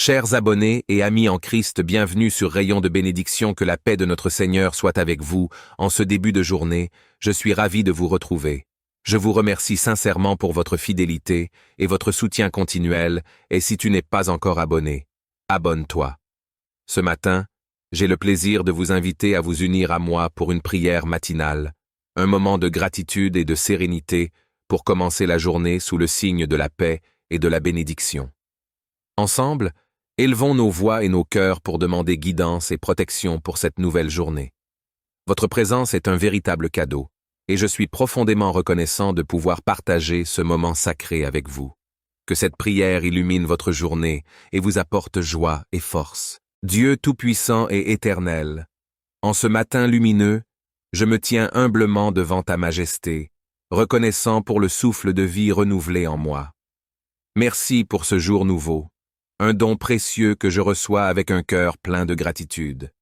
Chers abonnés et amis en Christ, bienvenue sur Rayon de bénédiction, que la paix de notre Seigneur soit avec vous. En ce début de journée, je suis ravi de vous retrouver. Je vous remercie sincèrement pour votre fidélité et votre soutien continuel, et si tu n'es pas encore abonné, abonne-toi. Ce matin, j'ai le plaisir de vous inviter à vous unir à moi pour une prière matinale, un moment de gratitude et de sérénité pour commencer la journée sous le signe de la paix et de la bénédiction. Ensemble, élevons nos voix et nos cœurs pour demander guidance et protection pour cette nouvelle journée. Votre présence est un véritable cadeau, et je suis profondément reconnaissant de pouvoir partager ce moment sacré avec vous. Que cette prière illumine votre journée et vous apporte joie et force. Dieu Tout-Puissant et Éternel, en ce matin lumineux, je me tiens humblement devant ta majesté, reconnaissant pour le souffle de vie renouvelé en moi. Merci pour ce jour nouveau, un don précieux que je reçois avec un cœur plein de gratitude.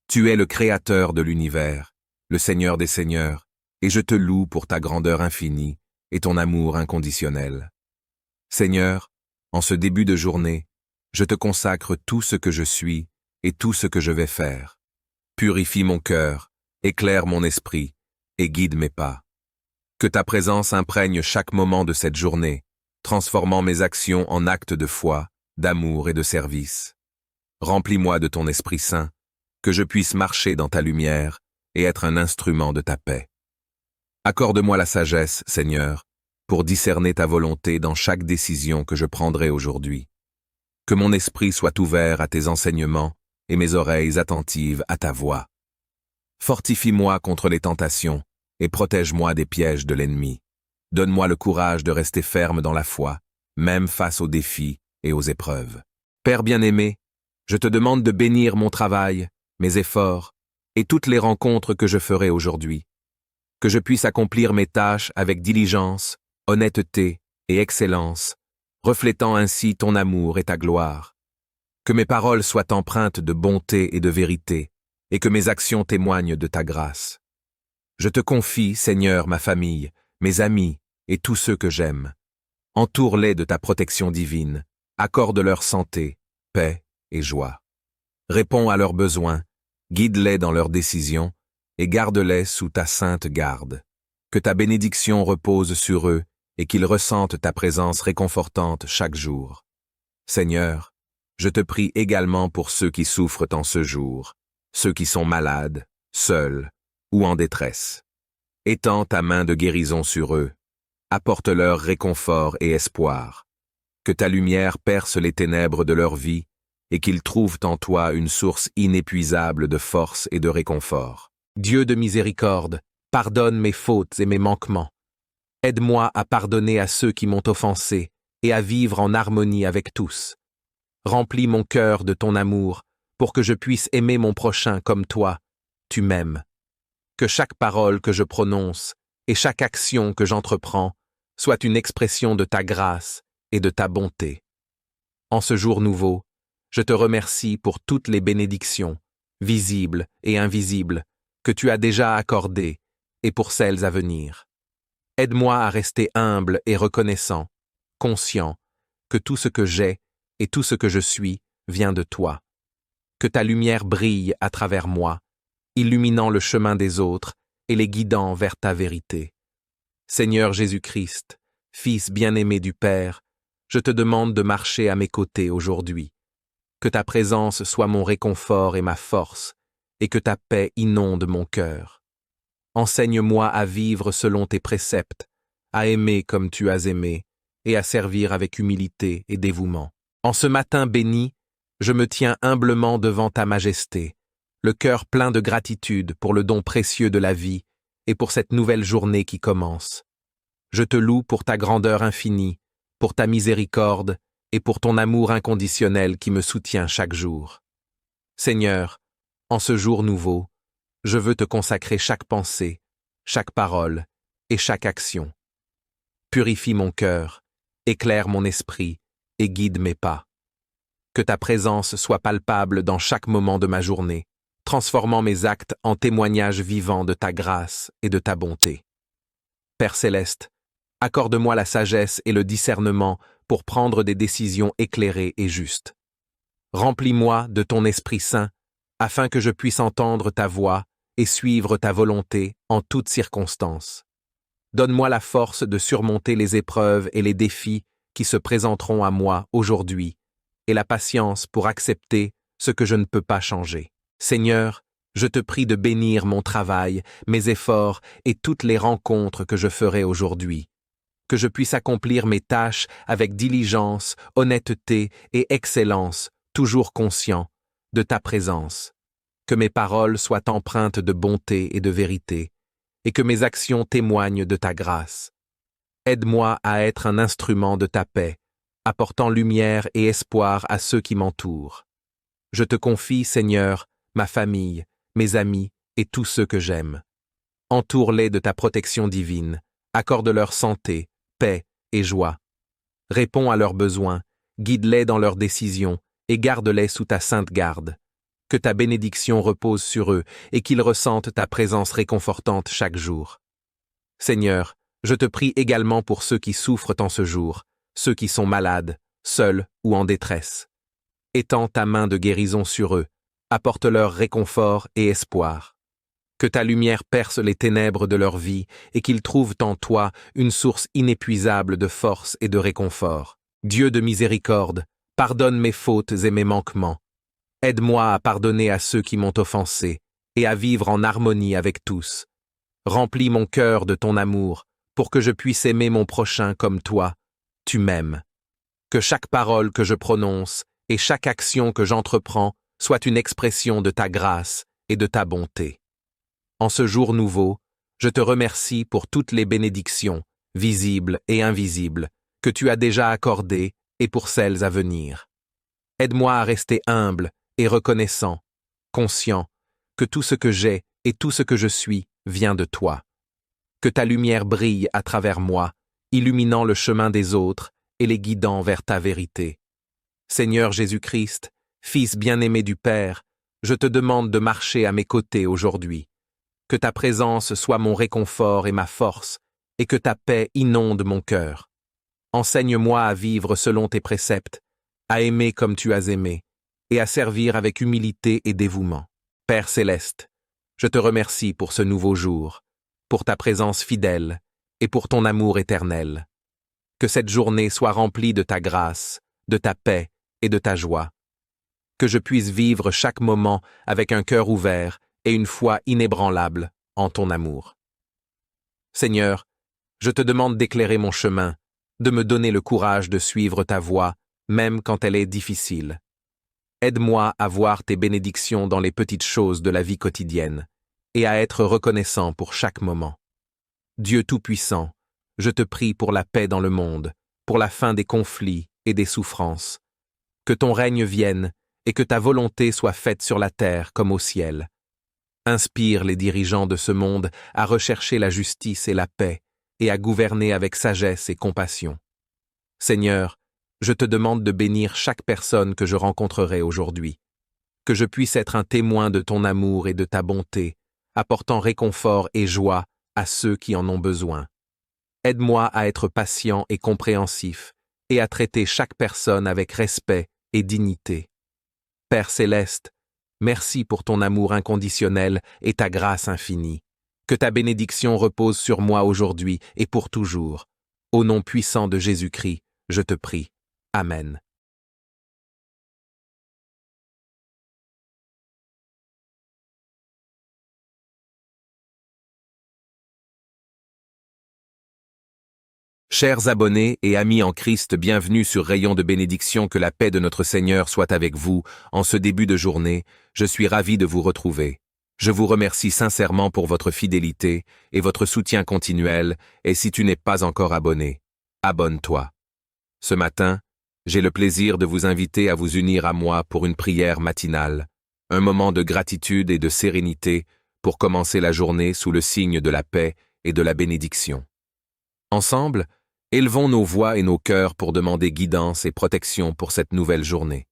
Tu es le Créateur de l'univers, le Seigneur des Seigneurs, et je te loue pour ta grandeur infinie et ton amour inconditionnel. Seigneur, en ce début de journée, je te consacre tout ce que je suis et tout ce que je vais faire. Purifie mon cœur, éclaire mon esprit et guide mes pas. Que ta présence imprègne chaque moment de cette journée, transformant mes actions en actes de foi, d'amour et de service. Remplis-moi de ton Esprit Saint, que je puisse marcher dans ta lumière et être un instrument de ta paix. Accorde-moi la sagesse, Seigneur, pour discerner ta volonté dans chaque décision que je prendrai aujourd'hui. Que mon esprit soit ouvert à tes enseignements et mes oreilles attentives à ta voix. Fortifie-moi contre les tentations et protège-moi des pièges de l'ennemi. Donne-moi le courage de rester ferme dans la foi, même face aux défis et aux épreuves. Père bien-aimé, je te demande de bénir mon travail, mes efforts et toutes les rencontres que je ferai aujourd'hui. Que je puisse accomplir mes tâches avec diligence, honnêteté et excellence, reflétant ainsi ton amour et ta gloire. Que mes paroles soient empreintes de bonté et de vérité, et que mes actions témoignent de ta grâce. Je te confie, Seigneur, ma famille, mes amis et tous ceux que j'aime. Entoure-les de ta protection divine, accorde leur santé, paix et joie. Réponds à leurs besoins, guide-les dans leurs décisions et garde-les sous ta sainte garde. Que ta bénédiction repose sur eux et qu'ils ressentent ta présence réconfortante chaque jour. Seigneur, je te prie également pour ceux qui souffrent en ce jour, ceux qui sont malades, seuls ou en détresse. Étends ta main de guérison sur eux. Apporte-leur réconfort et espoir. Que ta lumière perce les ténèbres de leur vie et qu'ils trouvent en toi une source inépuisable de force et de réconfort. Dieu de miséricorde, pardonne mes fautes et mes manquements. Aide-moi à pardonner à ceux qui m'ont offensé et à vivre en harmonie avec tous. Remplis mon cœur de ton amour pour que je puisse aimer mon prochain comme toi, tu m'aimes. Que chaque parole que je prononce et chaque action que j'entreprends soit une expression de ta grâce et de ta bonté. En ce jour nouveau, je te remercie pour toutes les bénédictions, visibles et invisibles, que tu as déjà accordées et pour celles à venir. Aide-moi à rester humble et reconnaissant, conscient que tout ce que j'ai et tout ce que je suis vient de toi. Que ta lumière brille à travers moi, illuminant le chemin des autres et les guidant vers ta vérité. Seigneur Jésus-Christ, Fils bien-aimé du Père, je te demande de marcher à mes côtés aujourd'hui. Que ta présence soit mon réconfort et ma force, et que ta paix inonde mon cœur. Enseigne-moi à vivre selon tes préceptes, à aimer comme tu as aimé, et à servir avec humilité et dévouement. En ce matin béni, je me tiens humblement devant ta majesté, le cœur plein de gratitude pour le don précieux de la vie et pour cette nouvelle journée qui commence. Je te loue pour ta grandeur infinie, pour ta miséricorde et pour ton amour inconditionnel qui me soutient chaque jour. Seigneur, en ce jour nouveau, je veux te consacrer chaque pensée, chaque parole et chaque action. Purifie mon cœur, éclaire mon esprit et guide mes pas. Que ta présence soit palpable dans chaque moment de ma journée, transformant mes actes en témoignages vivants de ta grâce et de ta bonté. Père céleste, accorde-moi la sagesse et le discernement pour prendre des décisions éclairées et justes. Remplis-moi de ton Esprit Saint, afin que je puisse entendre ta voix et suivre ta volonté en toutes circonstances. Donne-moi la force de surmonter les épreuves et les défis qui se présenteront à moi aujourd'hui, et la patience pour accepter ce que je ne peux pas changer. Seigneur, je te prie de bénir mon travail, mes efforts et toutes les rencontres que je ferai aujourd'hui. Que je puisse accomplir mes tâches avec diligence, honnêteté et excellence, toujours conscient de ta présence. Que mes paroles soient empreintes de bonté et de vérité, et que mes actions témoignent de ta grâce. Aide-moi à être un instrument de ta paix, apportant lumière et espoir à ceux qui m'entourent. Je te confie, Seigneur, ma famille, mes amis et tous ceux que j'aime. Entoure-les de ta protection divine, accorde-leur santé, paix et joie. Réponds à leurs besoins, guide-les dans leurs décisions et garde-les sous ta sainte garde. Que ta bénédiction repose sur eux et qu'ils ressentent ta présence réconfortante chaque jour. Seigneur, je te prie également pour ceux qui souffrent en ce jour, ceux qui sont malades, seuls ou en détresse. Étends ta main de guérison sur eux, apporte-leur réconfort et espoir. Que ta lumière perce les ténèbres de leur vie et qu'ils trouvent en toi une source inépuisable de force et de réconfort. Dieu de miséricorde, pardonne mes fautes et mes manquements. Aide-moi à pardonner à ceux qui m'ont offensé et à vivre en harmonie avec tous. Remplis mon cœur de ton amour pour que je puisse aimer mon prochain comme toi. Tu m'aimes. Que chaque parole que je prononce et chaque action que j'entreprends soit une expression de ta grâce et de ta bonté. En ce jour nouveau, je te remercie pour toutes les bénédictions, visibles et invisibles, que tu as déjà accordées et pour celles à venir. Aide-moi à rester humble et reconnaissant, conscient que tout ce que j'ai et tout ce que je suis vient de toi. Que ta lumière brille à travers moi, illuminant le chemin des autres et les guidant vers ta vérité. Seigneur Jésus-Christ, Fils bien-aimé du Père, je te demande de marcher à mes côtés aujourd'hui. Que ta présence soit mon réconfort et ma force, et que ta paix inonde mon cœur. Enseigne-moi à vivre selon tes préceptes, à aimer comme tu as aimé, et à servir avec humilité et dévouement. Père céleste, je te remercie pour ce nouveau jour, pour ta présence fidèle et pour ton amour éternel. Que cette journée soit remplie de ta grâce, de ta paix et de ta joie. Que je puisse vivre chaque moment avec un cœur ouvert et une foi inébranlable en ton amour. Seigneur, je te demande d'éclairer mon chemin, de me donner le courage de suivre ta voie, même quand elle est difficile. Aide-moi à voir tes bénédictions dans les petites choses de la vie quotidienne et à être reconnaissant pour chaque moment. Dieu Tout-Puissant, je te prie pour la paix dans le monde, pour la fin des conflits et des souffrances. Que ton règne vienne et que ta volonté soit faite sur la terre comme au ciel. Inspire les dirigeants de ce monde à rechercher la justice et la paix et à gouverner avec sagesse et compassion. Seigneur, je te demande de bénir chaque personne que je rencontrerai aujourd'hui, que je puisse être un témoin de ton amour et de ta bonté, apportant réconfort et joie à ceux qui en ont besoin. Aide-moi à être patient et compréhensif et à traiter chaque personne avec respect et dignité. Père céleste, merci pour ton amour inconditionnel et ta grâce infinie. Que ta bénédiction repose sur moi aujourd'hui et pour toujours. Au nom puissant de Jésus-Christ, je te prie. Amen. Chers abonnés et amis en Christ, bienvenue sur Rayon de bénédiction, que la paix de notre Seigneur soit avec vous. En ce début de journée, je suis ravi de vous retrouver. Je vous remercie sincèrement pour votre fidélité et votre soutien continuel, et si tu n'es pas encore abonné, abonne-toi. Ce matin, j'ai le plaisir de vous inviter à vous unir à moi pour une prière matinale, un moment de gratitude et de sérénité pour commencer la journée sous le signe de la paix et de la bénédiction. Ensemble, élevons nos voix et nos cœurs pour demander guidance et protection pour cette nouvelle journée.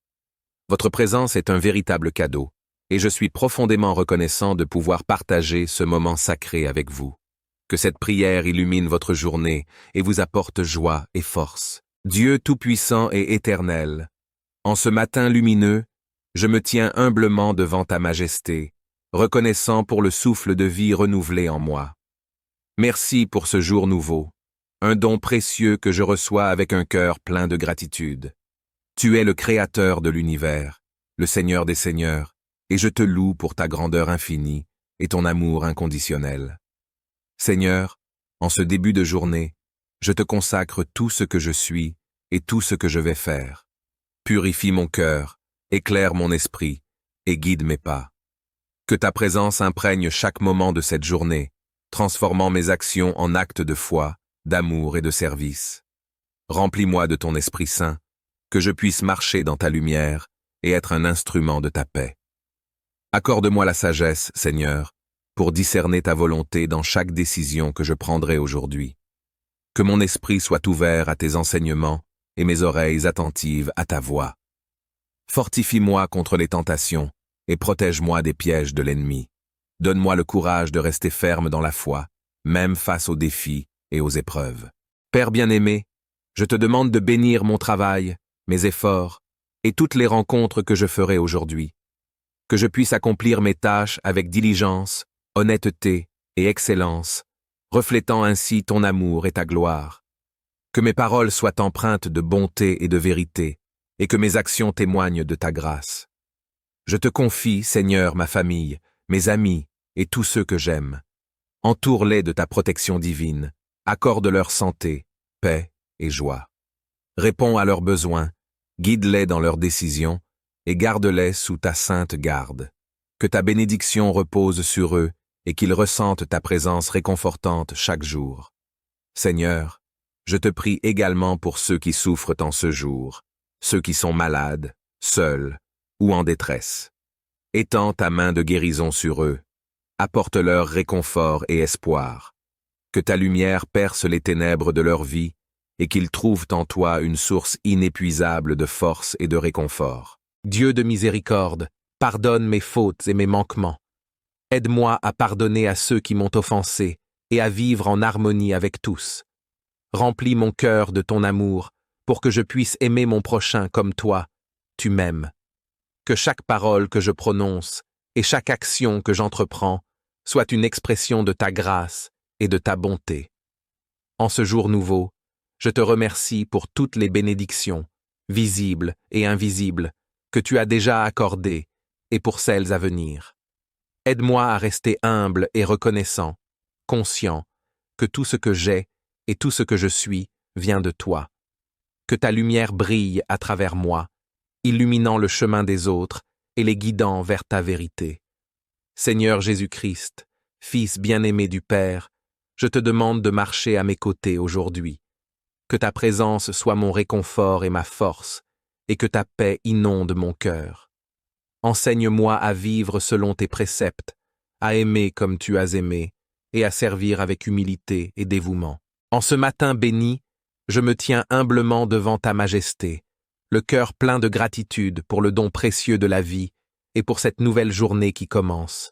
Votre présence est un véritable cadeau, et je suis profondément reconnaissant de pouvoir partager ce moment sacré avec vous. Que cette prière illumine votre journée et vous apporte joie et force. Dieu Tout-Puissant et Éternel, En ce matin lumineux, je me tiens humblement devant ta majesté, reconnaissant pour le souffle de vie renouvelé en moi. Merci pour ce jour nouveau, un don précieux que je reçois avec un cœur plein de gratitude. Tu es le Créateur de l'univers, le Seigneur des Seigneurs, et je te loue pour ta grandeur infinie et ton amour inconditionnel. Seigneur, en ce début de journée, je te consacre tout ce que je suis et tout ce que je vais faire. Purifie mon cœur, éclaire mon esprit et guide mes pas. Que ta présence imprègne chaque moment de cette journée, transformant mes actions en actes de foi, d'amour et de service. Remplis-moi de ton Esprit Saint, que je puisse marcher dans ta lumière et être un instrument de ta paix. Accorde-moi la sagesse, Seigneur, pour discerner ta volonté dans chaque décision que je prendrai aujourd'hui. Que mon esprit soit ouvert à tes enseignements et mes oreilles attentives à ta voix. Fortifie-moi contre les tentations et protège-moi des pièges de l'ennemi. Donne-moi le courage de rester ferme dans la foi, même face aux défis et aux épreuves. Père bien-aimé, je te demande de bénir mon travail, mes efforts et toutes les rencontres que je ferai aujourd'hui. Que je puisse accomplir mes tâches avec diligence, honnêteté et excellence, reflétant ainsi ton amour et ta gloire. Que mes paroles soient empreintes de bonté et de vérité, et que mes actions témoignent de ta grâce. Je te confie, Seigneur, ma famille, mes amis et tous ceux que j'aime. Entoure-les de ta protection divine, accorde-leur santé, paix et joie. Réponds à leurs besoins, guide-les dans leurs décisions et garde-les sous ta sainte garde. Que ta bénédiction repose sur eux et qu'ils ressentent ta présence réconfortante chaque jour. Seigneur, je te prie également pour ceux qui souffrent en ce jour, ceux qui sont malades, seuls ou en détresse. Étends ta main de guérison sur eux, apporte-leur réconfort et espoir. Que ta lumière perce les ténèbres de leur vie et qu'ils trouvent en toi une source inépuisable de force et de réconfort. Dieu de miséricorde, pardonne mes fautes et mes manquements. Aide-moi à pardonner à ceux qui m'ont offensé et à vivre en harmonie avec tous. Remplis mon cœur de ton amour pour que je puisse aimer mon prochain comme toi, tu m'aimes. Que chaque parole que je prononce et chaque action que j'entreprends soit une expression de ta grâce et de ta bonté. En ce jour nouveau, je te remercie pour toutes les bénédictions, visibles et invisibles, que tu as déjà accordées et pour celles à venir. Aide-moi à rester humble et reconnaissant, conscient que tout ce que j'ai et tout ce que je suis vient de toi. Que ta lumière brille à travers moi, illuminant le chemin des autres et les guidant vers ta vérité. Seigneur Jésus-Christ, Fils bien-aimé du Père, je te demande de marcher à mes côtés aujourd'hui. Que ta présence soit mon réconfort et ma force, et que ta paix inonde mon cœur. Enseigne-moi à vivre selon tes préceptes, à aimer comme tu as aimé, et à servir avec humilité et dévouement. En ce matin béni, je me tiens humblement devant ta majesté, le cœur plein de gratitude pour le don précieux de la vie et pour cette nouvelle journée qui commence.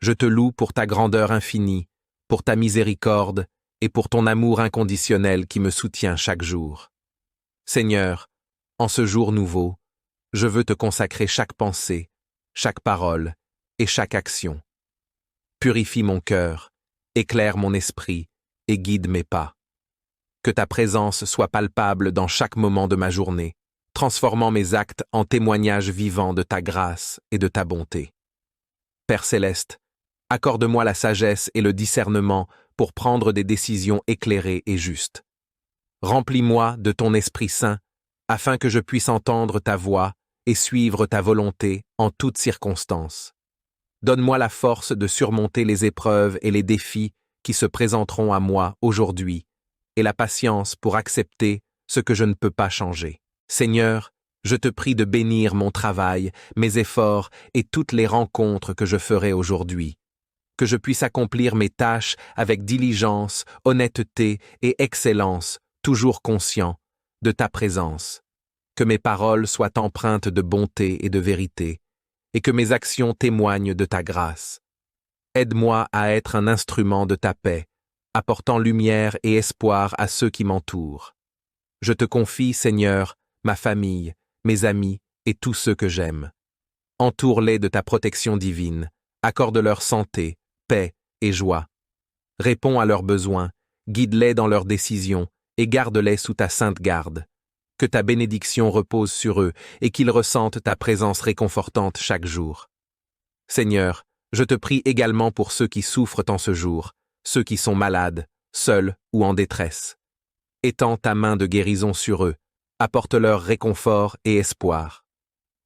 Je te loue pour ta grandeur infinie, pour ta miséricorde et pour ton amour inconditionnel qui me soutient chaque jour. Seigneur, en ce jour nouveau, je veux te consacrer chaque pensée, chaque parole et chaque action. Purifie mon cœur, éclaire mon esprit et guide mes pas. Que ta présence soit palpable dans chaque moment de ma journée, transformant mes actes en témoignages vivants de ta grâce et de ta bonté. Père céleste, accorde-moi la sagesse et le discernement pour prendre des décisions éclairées et justes. Remplis-moi de ton Esprit Saint, afin que je puisse entendre ta voix et suivre ta volonté en toutes circonstances. Donne-moi la force de surmonter les épreuves et les défis qui se présenteront à moi aujourd'hui, et la patience pour accepter ce que je ne peux pas changer. Seigneur, je te prie de bénir mon travail, mes efforts et toutes les rencontres que je ferai aujourd'hui. Que je puisse accomplir mes tâches avec diligence, honnêteté et excellence, toujours conscient de ta présence. Que mes paroles soient empreintes de bonté et de vérité, et que mes actions témoignent de ta grâce. Aide-moi à être un instrument de ta paix, apportant lumière et espoir à ceux qui m'entourent. Je te confie, Seigneur, ma famille, mes amis et tous ceux que j'aime. Entoure-les de ta protection divine, accorde-leur santé, paix et joie. Réponds à leurs besoins, guide-les dans leurs décisions et garde-les sous ta sainte garde. Que ta bénédiction repose sur eux et qu'ils ressentent ta présence réconfortante chaque jour. Seigneur, je te prie également pour ceux qui souffrent en ce jour, ceux qui sont malades, seuls ou en détresse. Étends ta main de guérison sur eux, apporte-leur réconfort et espoir.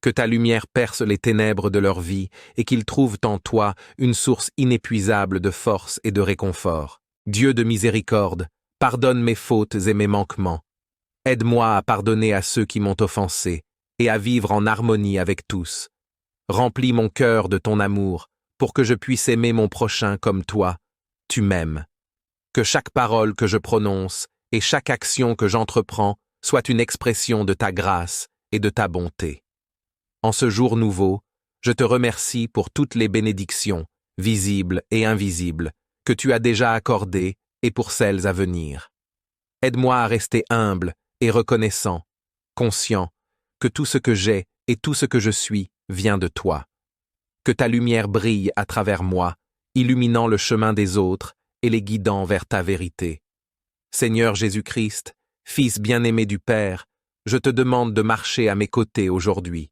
Que ta lumière perce les ténèbres de leur vie et qu'ils trouvent en toi une source inépuisable de force et de réconfort. Dieu de miséricorde, pardonne mes fautes et mes manquements. Aide-moi à pardonner à ceux qui m'ont offensé et à vivre en harmonie avec tous. Remplis mon cœur de ton amour pour que je puisse aimer mon prochain comme toi. Tu m'aimes. Que chaque parole que je prononce et chaque action que j'entreprends soit une expression de ta grâce et de ta bonté. En ce jour nouveau, je te remercie pour toutes les bénédictions, visibles et invisibles, que tu as déjà accordées et pour celles à venir. Aide-moi à rester humble et reconnaissant, conscient que tout ce que j'ai et tout ce que je suis vient de toi. Que ta lumière brille à travers moi, illuminant le chemin des autres et les guidant vers ta vérité. Seigneur Jésus-Christ, Fils bien-aimé du Père, je te demande de marcher à mes côtés aujourd'hui.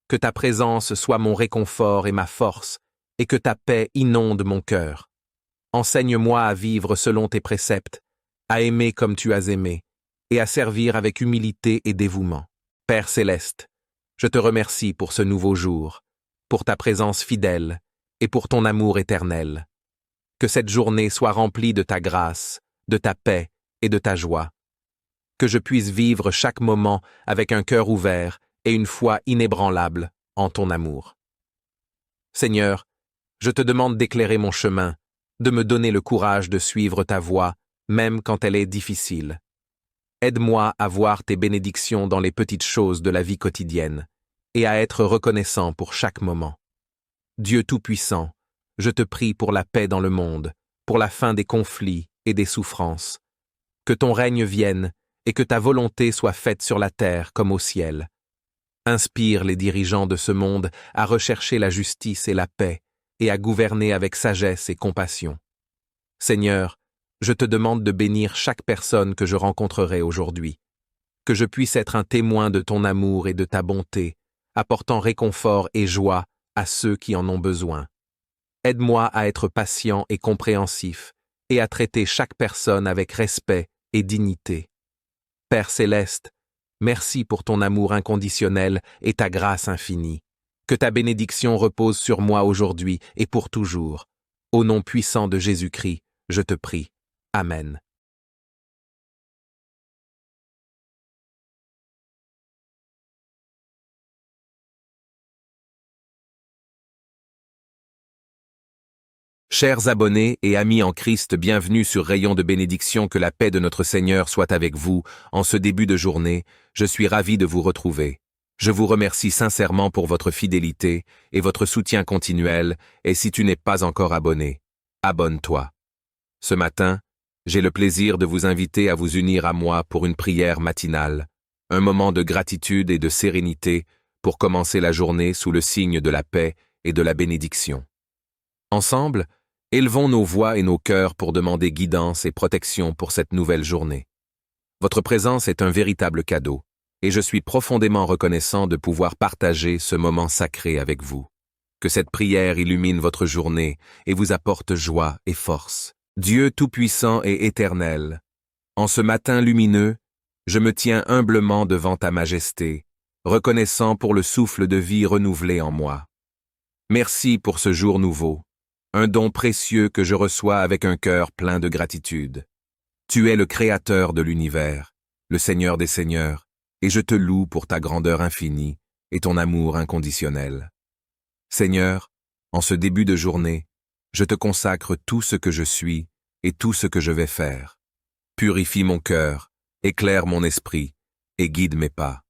Que ta présence soit mon réconfort et ma force, et que ta paix inonde mon cœur. Enseigne-moi à vivre selon tes préceptes, à aimer comme tu as aimé, et à servir avec humilité et dévouement. Père céleste, je te remercie pour ce nouveau jour, pour ta présence fidèle et pour ton amour éternel. Que cette journée soit remplie de ta grâce, de ta paix et de ta joie. Que je puisse vivre chaque moment avec un cœur ouvert et une foi inébranlable en ton amour. Seigneur, je te demande d'éclairer mon chemin, de me donner le courage de suivre ta voie, même quand elle est difficile. Aide-moi à voir tes bénédictions dans les petites choses de la vie quotidienne et à être reconnaissant pour chaque moment. Dieu Tout-Puissant, je te prie pour la paix dans le monde, pour la fin des conflits et des souffrances. Que ton règne vienne et que ta volonté soit faite sur la terre comme au ciel. Inspire les dirigeants de ce monde à rechercher la justice et la paix et à gouverner avec sagesse et compassion. Seigneur, je te demande de bénir chaque personne que je rencontrerai aujourd'hui. Que je puisse être un témoin de ton amour et de ta bonté, apportant réconfort et joie à ceux qui en ont besoin. Aide-moi à être patient et compréhensif et à traiter chaque personne avec respect et dignité. Père céleste, merci pour ton amour inconditionnel et ta grâce infinie. Que ta bénédiction repose sur moi aujourd'hui et pour toujours. Au nom puissant de Jésus-Christ, je te prie. Amen. Chers abonnés et amis en Christ, bienvenue sur Rayon de bénédiction, que la paix de notre Seigneur soit avec vous. En ce début de journée, je suis ravi de vous retrouver. Je vous remercie sincèrement pour votre fidélité et votre soutien continuel, et si tu n'es pas encore abonné, abonne-toi. Ce matin, j'ai le plaisir de vous inviter à vous unir à moi pour une prière matinale, un moment de gratitude et de sérénité pour commencer la journée sous le signe de la paix et de la bénédiction. Ensemble, élevons nos voix et nos cœurs pour demander guidance et protection pour cette nouvelle journée. Votre présence est un véritable cadeau, et je suis profondément reconnaissant de pouvoir partager ce moment sacré avec vous. Que cette prière illumine votre journée et vous apporte joie et force. Dieu Tout-Puissant et Éternel, en ce matin lumineux, je me tiens humblement devant ta majesté, reconnaissant pour le souffle de vie renouvelé en moi. Merci pour ce jour nouveau, un don précieux que je reçois avec un cœur plein de gratitude. Tu es le Créateur de l'univers, le Seigneur des Seigneurs, et je te loue pour ta grandeur infinie et ton amour inconditionnel. Seigneur, en ce début de journée, je te consacre tout ce que je suis et tout ce que je vais faire. Purifie mon cœur, éclaire mon esprit et guide mes pas.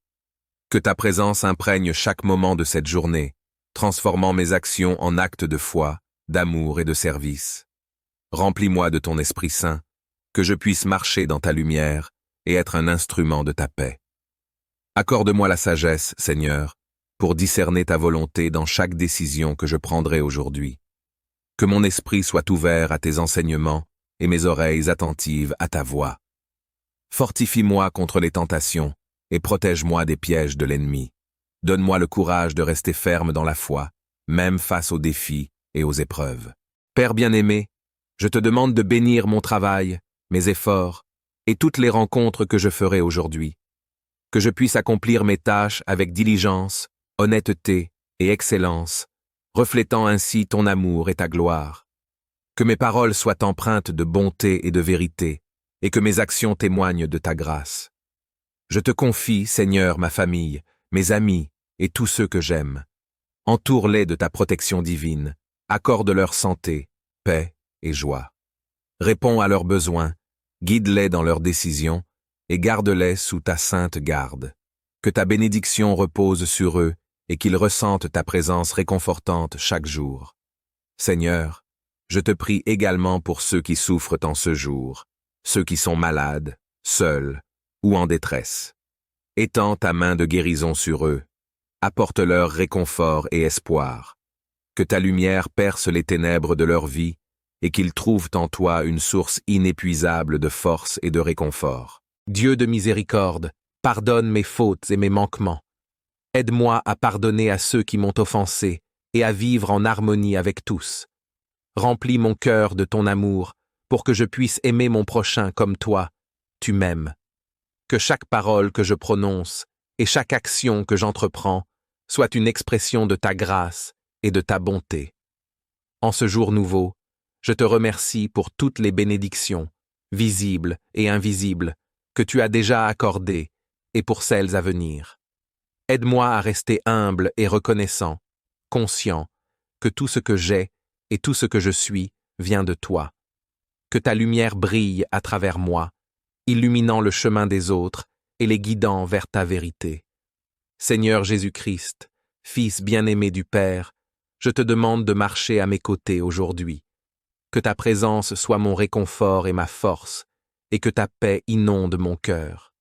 Que ta présence imprègne chaque moment de cette journée, transformant mes actions en actes de foi, d'amour et de service. Remplis-moi de ton Esprit Saint, que je puisse marcher dans ta lumière et être un instrument de ta paix. Accorde-moi la sagesse, Seigneur, pour discerner ta volonté dans chaque décision que je prendrai aujourd'hui. Que mon esprit soit ouvert à tes enseignements et mes oreilles attentives à ta voix. Fortifie-moi contre les tentations et protège-moi des pièges de l'ennemi. Donne-moi le courage de rester ferme dans la foi, même face aux défis et aux épreuves. Père bien-aimé, je te demande de bénir mon travail, mes efforts et toutes les rencontres que je ferai aujourd'hui. Que je puisse accomplir mes tâches avec diligence, honnêteté et excellence, reflétant ainsi ton amour et ta gloire. Que mes paroles soient empreintes de bonté et de vérité, et que mes actions témoignent de ta grâce. Je te confie, Seigneur, ma famille, mes amis et tous ceux que j'aime. Entoure-les de ta protection divine, accorde-leur santé, paix et joie. Réponds à leurs besoins, guide-les dans leurs décisions et garde-les sous ta sainte garde. Que ta bénédiction repose sur eux et qu'ils ressentent ta présence réconfortante chaque jour. Seigneur, je te prie également pour ceux qui souffrent en ce jour, ceux qui sont malades, seuls ou en détresse. Étends ta main de guérison sur eux, apporte-leur réconfort et espoir. Que ta lumière perce les ténèbres de leur vie et qu'ils trouvent en toi une source inépuisable de force et de réconfort. Dieu de miséricorde, pardonne mes fautes et mes manquements. Aide-moi à pardonner à ceux qui m'ont offensé et à vivre en harmonie avec tous. Remplis mon cœur de ton amour pour que je puisse aimer mon prochain comme toi, tu m'aimes. Que chaque parole que je prononce et chaque action que j'entreprends soit une expression de ta grâce et de ta bonté. En ce jour nouveau, je te remercie pour toutes les bénédictions, visibles et invisibles, que tu as déjà accordées et pour celles à venir. Aide-moi à rester humble et reconnaissant, conscient que tout ce que j'ai et tout ce que je suis vient de toi. Que ta lumière brille à travers moi, illuminant le chemin des autres et les guidant vers ta vérité. Seigneur Jésus-Christ, Fils bien-aimé du Père, je te demande de marcher à mes côtés aujourd'hui. Que ta présence soit mon réconfort et ma force, et que ta paix inonde mon cœur.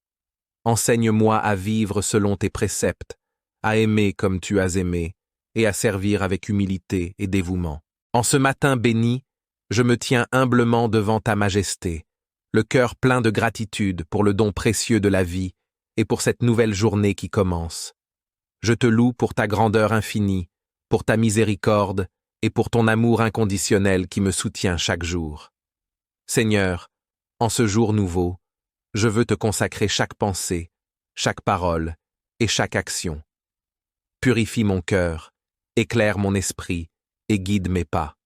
Enseigne-moi à vivre selon tes préceptes, à aimer comme tu as aimé, et à servir avec humilité et dévouement. En ce matin béni, je me tiens humblement devant ta majesté, le cœur plein de gratitude pour le don précieux de la vie et pour cette nouvelle journée qui commence. Je te loue pour ta grandeur infinie, pour ta miséricorde et pour ton amour inconditionnel qui me soutient chaque jour. Seigneur, en ce jour nouveau, je veux te consacrer chaque pensée, chaque parole et chaque action. Purifie mon cœur, éclaire mon esprit et guide mes pas.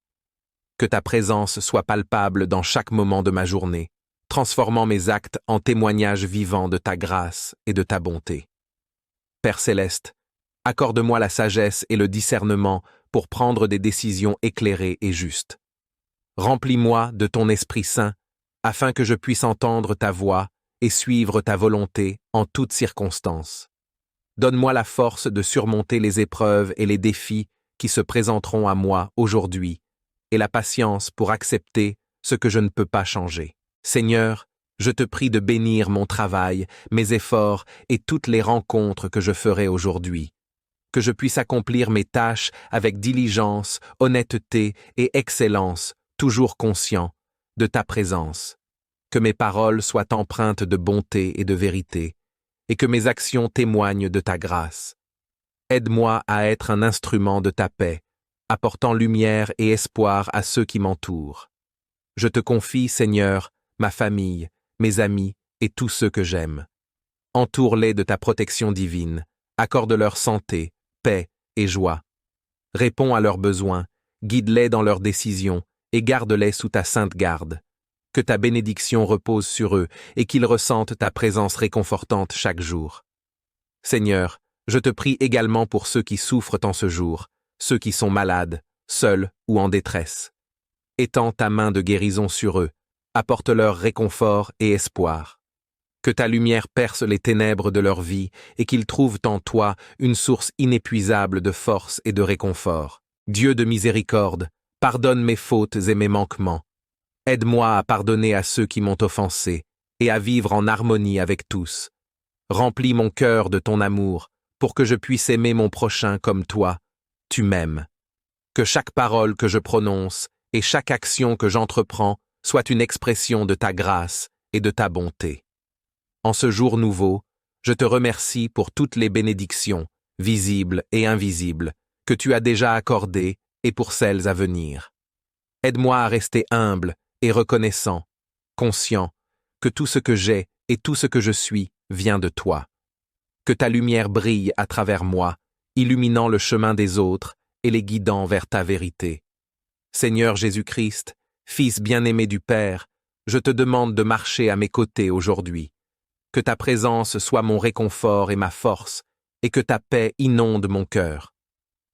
Que ta présence soit palpable dans chaque moment de ma journée, transformant mes actes en témoignages vivants de ta grâce et de ta bonté. Père céleste, accorde-moi la sagesse et le discernement pour prendre des décisions éclairées et justes. Remplis-moi de ton Esprit Saint, afin que je puisse entendre ta voix et suivre ta volonté en toutes circonstances. Donne-moi la force de surmonter les épreuves et les défis qui se présenteront à moi aujourd'hui, et la patience pour accepter ce que je ne peux pas changer. Seigneur, je te prie de bénir mon travail, mes efforts et toutes les rencontres que je ferai aujourd'hui. Que je puisse accomplir mes tâches avec diligence, honnêteté et excellence, toujours conscient de ta présence. Que mes paroles soient empreintes de bonté et de vérité, et que mes actions témoignent de ta grâce. Aide-moi à être un instrument de ta paix, apportant lumière et espoir à ceux qui m'entourent. Je te confie, Seigneur, ma famille, mes amis et tous ceux que j'aime. Entoure-les de ta protection divine, accorde-leur santé, paix et joie. Réponds à leurs besoins, guide-les dans leurs décisions et garde-les sous ta sainte garde. Que ta bénédiction repose sur eux et qu'ils ressentent ta présence réconfortante chaque jour. Seigneur, je te prie également pour ceux qui souffrent en ce jour, ceux qui sont malades, seuls ou en détresse. Étends ta main de guérison sur eux, apporte-leur réconfort et espoir. Que ta lumière perce les ténèbres de leur vie et qu'ils trouvent en toi une source inépuisable de force et de réconfort. Dieu de miséricorde, pardonne mes fautes et mes manquements. Aide-moi à pardonner à ceux qui m'ont offensé et à vivre en harmonie avec tous. Remplis mon cœur de ton amour, pour que je puisse aimer mon prochain comme toi, tu m'aimes. Que chaque parole que je prononce et chaque action que j'entreprends soit une expression de ta grâce et de ta bonté. En ce jour nouveau, je te remercie pour toutes les bénédictions, visibles et invisibles, que tu as déjà accordées et pour celles à venir. Aide-moi à rester humble et reconnaissant, conscient que tout ce que j'ai et tout ce que je suis vient de toi. Que ta lumière brille à travers moi, illuminant le chemin des autres et les guidant vers ta vérité. Seigneur Jésus-Christ, Fils bien-aimé du Père, je te demande de marcher à mes côtés aujourd'hui. Que ta présence soit mon réconfort et ma force, et que ta paix inonde mon cœur.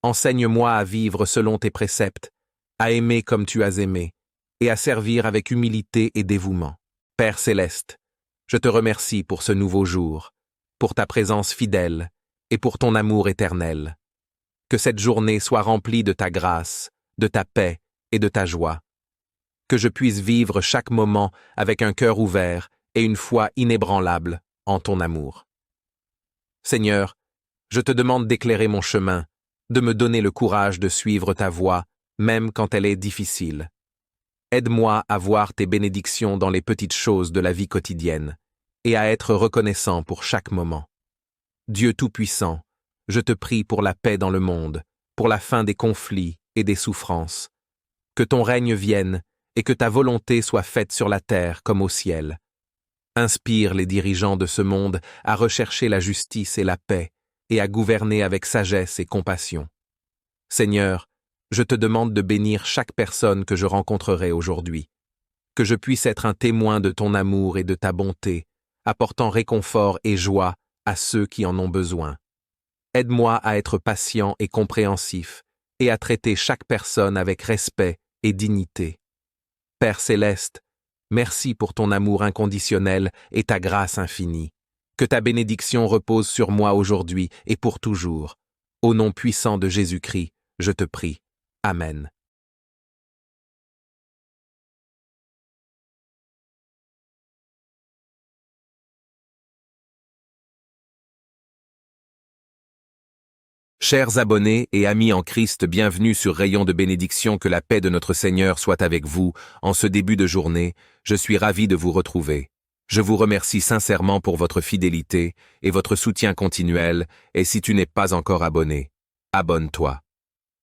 Enseigne-moi à vivre selon tes préceptes, à aimer comme tu as aimé, et à servir avec humilité et dévouement. Père céleste, je te remercie pour ce nouveau jour, pour ta présence fidèle et pour ton amour éternel. Que cette journée soit remplie de ta grâce, de ta paix et de ta joie. Que je puisse vivre chaque moment avec un cœur ouvert et une foi inébranlable en ton amour. Seigneur, je te demande d'éclairer mon chemin, de me donner le courage de suivre ta voie, même quand elle est difficile. Aide-moi à voir tes bénédictions dans les petites choses de la vie quotidienne et à être reconnaissant pour chaque moment. Dieu Tout-Puissant, je te prie pour la paix dans le monde, pour la fin des conflits et des souffrances. Que ton règne vienne et que ta volonté soit faite sur la terre comme au ciel. Inspire les dirigeants de ce monde à rechercher la justice et la paix et à gouverner avec sagesse et compassion. Seigneur, je te demande de bénir chaque personne que je rencontrerai aujourd'hui. Que je puisse être un témoin de ton amour et de ta bonté, apportant réconfort et joie à ceux qui en ont besoin. Aide-moi à être patient et compréhensif et à traiter chaque personne avec respect et dignité. Père céleste, merci pour ton amour inconditionnel et ta grâce infinie. Que ta bénédiction repose sur moi aujourd'hui et pour toujours. Au nom puissant de Jésus-Christ, je te prie. Amen. Chers abonnés et amis en Christ, bienvenue sur Rayon de bénédiction, que la paix de notre Seigneur soit avec vous. En ce début de journée, je suis ravi de vous retrouver. Je vous remercie sincèrement pour votre fidélité et votre soutien continuel, et si tu n'es pas encore abonné, abonne-toi.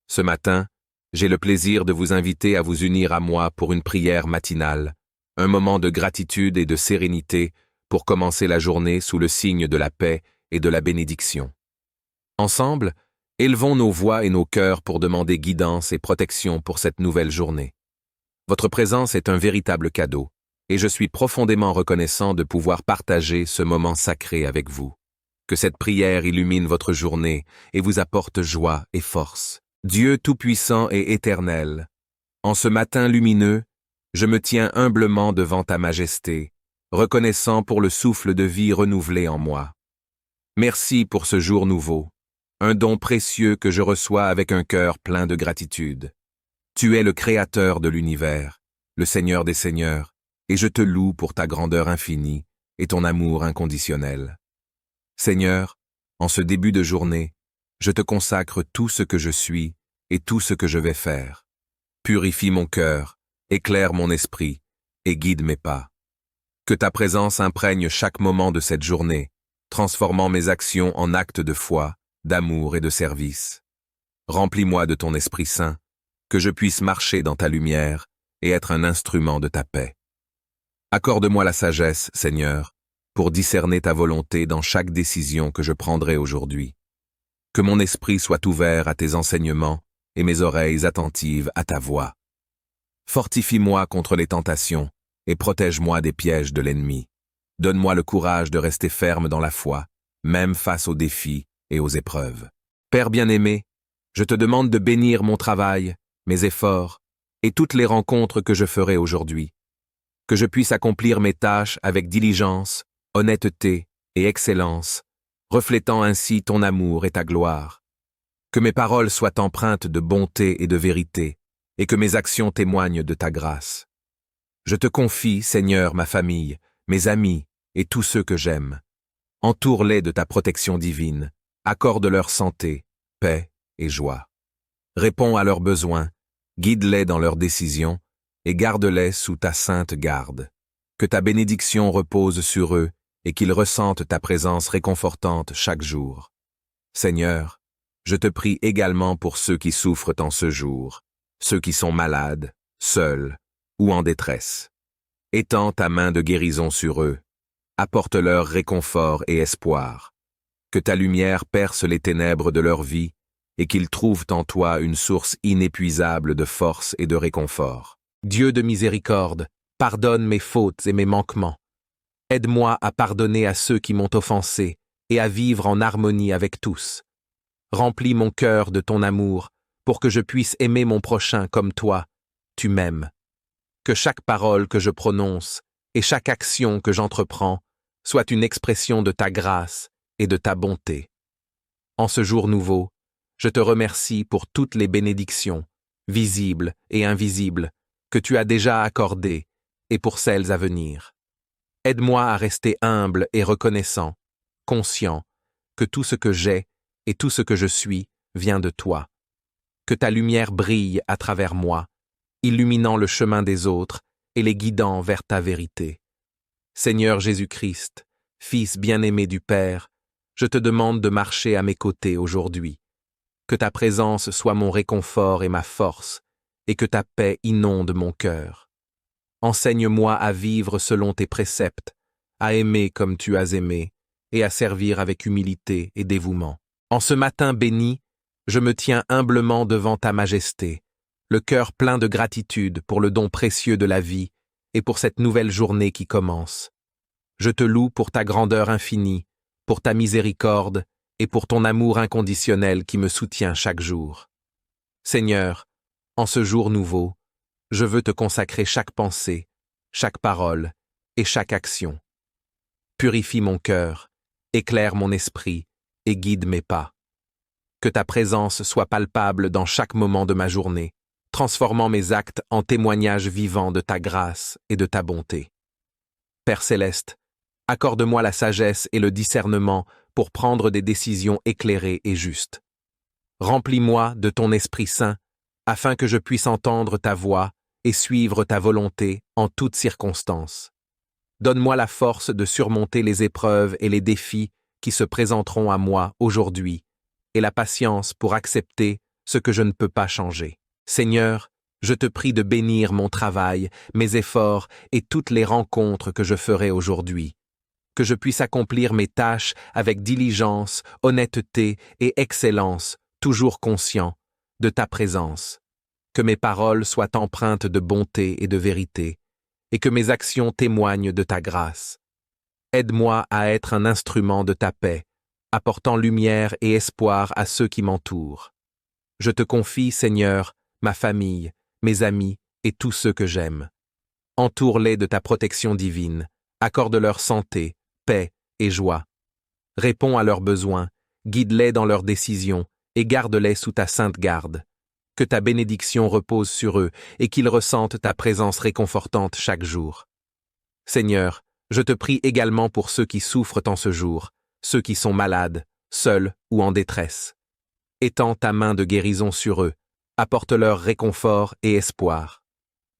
Ce matin, j'ai le plaisir de vous inviter à vous unir à moi pour une prière matinale, un moment de gratitude et de sérénité pour commencer la journée sous le signe de la paix et de la bénédiction. Ensemble, élevons nos voix et nos cœurs pour demander guidance et protection pour cette nouvelle journée. Votre présence est un véritable cadeau, et je suis profondément reconnaissant de pouvoir partager ce moment sacré avec vous. Que cette prière illumine votre journée et vous apporte joie et force. Dieu Tout-Puissant et Éternel, en ce matin lumineux, je me tiens humblement devant ta majesté, reconnaissant pour le souffle de vie renouvelé en moi. Merci pour ce jour nouveau, un don précieux que je reçois avec un cœur plein de gratitude. Tu es le Créateur de l'univers, le Seigneur des Seigneurs, et je te loue pour ta grandeur infinie et ton amour inconditionnel. Seigneur, en ce début de journée, je te consacre tout ce que je suis et tout ce que je vais faire. Purifie mon cœur, éclaire mon esprit et guide mes pas. Que ta présence imprègne chaque moment de cette journée, transformant mes actions en actes de foi, d'amour et de service. Remplis-moi de ton Esprit Saint, que je puisse marcher dans ta lumière et être un instrument de ta paix. Accorde-moi la sagesse, Seigneur, pour discerner ta volonté dans chaque décision que je prendrai aujourd'hui. Que mon esprit soit ouvert à tes enseignements et mes oreilles attentives à ta voix. Fortifie-moi contre les tentations et protège-moi des pièges de l'ennemi. Donne-moi le courage de rester ferme dans la foi, même face aux défis et aux épreuves. Père bien-aimé, je te demande de bénir mon travail, mes efforts et toutes les rencontres que je ferai aujourd'hui. Que je puisse accomplir mes tâches avec diligence, honnêteté et excellence, reflétant ainsi ton amour et ta gloire. Que mes paroles soient empreintes de bonté et de vérité, et que mes actions témoignent de ta grâce. Je te confie, Seigneur, ma famille, mes amis et tous ceux que j'aime. Entoure-les de ta protection divine, accorde-leur santé, paix et joie. Réponds à leurs besoins, guide-les dans leurs décisions et garde-les sous ta sainte garde. Que ta bénédiction repose sur eux et qu'ils ressentent ta présence réconfortante chaque jour. Seigneur, je te prie également pour ceux qui souffrent en ce jour, ceux qui sont malades, seuls ou en détresse. Étends ta main de guérison sur eux, apporte-leur réconfort et espoir. Que ta lumière perce les ténèbres de leur vie et qu'ils trouvent en toi une source inépuisable de force et de réconfort. Dieu de miséricorde, pardonne mes fautes et mes manquements. Aide-moi à pardonner à ceux qui m'ont offensé et à vivre en harmonie avec tous. Remplis mon cœur de ton amour pour que je puisse aimer mon prochain comme toi, tu m'aimes. Que chaque parole que je prononce et chaque action que j'entreprends soit une expression de ta grâce et de ta bonté. En ce jour nouveau, je te remercie pour toutes les bénédictions, visibles et invisibles, que tu as déjà accordées et pour celles à venir. Aide-moi à rester humble et reconnaissant, conscient que tout ce que j'ai et tout ce que je suis vient de toi. Que ta lumière brille à travers moi, illuminant le chemin des autres et les guidant vers ta vérité. Seigneur Jésus-Christ, Fils bien-aimé du Père, je te demande de marcher à mes côtés aujourd'hui. Que ta présence soit mon réconfort et ma force, et que ta paix inonde mon cœur. Enseigne-moi à vivre selon tes préceptes, à aimer comme tu as aimé, et à servir avec humilité et dévouement. En ce matin béni, je me tiens humblement devant ta majesté, le cœur plein de gratitude pour le don précieux de la vie et pour cette nouvelle journée qui commence. Je te loue pour ta grandeur infinie, pour ta miséricorde et pour ton amour inconditionnel qui me soutient chaque jour. Seigneur, en ce jour nouveau, je veux te consacrer chaque pensée, chaque parole et chaque action. Purifie mon cœur, éclaire mon esprit et guide mes pas. Que ta présence soit palpable dans chaque moment de ma journée, transformant mes actes en témoignages vivants de ta grâce et de ta bonté. Père céleste, accorde-moi la sagesse et le discernement pour prendre des décisions éclairées et justes. Remplis-moi de ton Esprit Saint, afin que je puisse entendre ta voix et suivre ta volonté en toutes circonstances. Donne-moi la force de surmonter les épreuves et les défis qui se présenteront à moi aujourd'hui, et la patience pour accepter ce que je ne peux pas changer. Seigneur, je te prie de bénir mon travail, mes efforts et toutes les rencontres que je ferai aujourd'hui. Que je puisse accomplir mes tâches avec diligence, honnêteté et excellence, toujours conscient de ta présence. Que mes paroles soient empreintes de bonté et de vérité, et que mes actions témoignent de ta grâce. Aide-moi à être un instrument de ta paix, apportant lumière et espoir à ceux qui m'entourent. Je te confie, Seigneur, ma famille, mes amis et tous ceux que j'aime. Entoure-les de ta protection divine, accorde-leur santé, paix et joie. Réponds à leurs besoins, guide-les dans leurs décisions et garde-les sous ta sainte garde. Que ta bénédiction repose sur eux et qu'ils ressentent ta présence réconfortante chaque jour. Seigneur, je te prie également pour ceux qui souffrent en ce jour, ceux qui sont malades, seuls ou en détresse. Étends ta main de guérison sur eux, apporte-leur réconfort et espoir.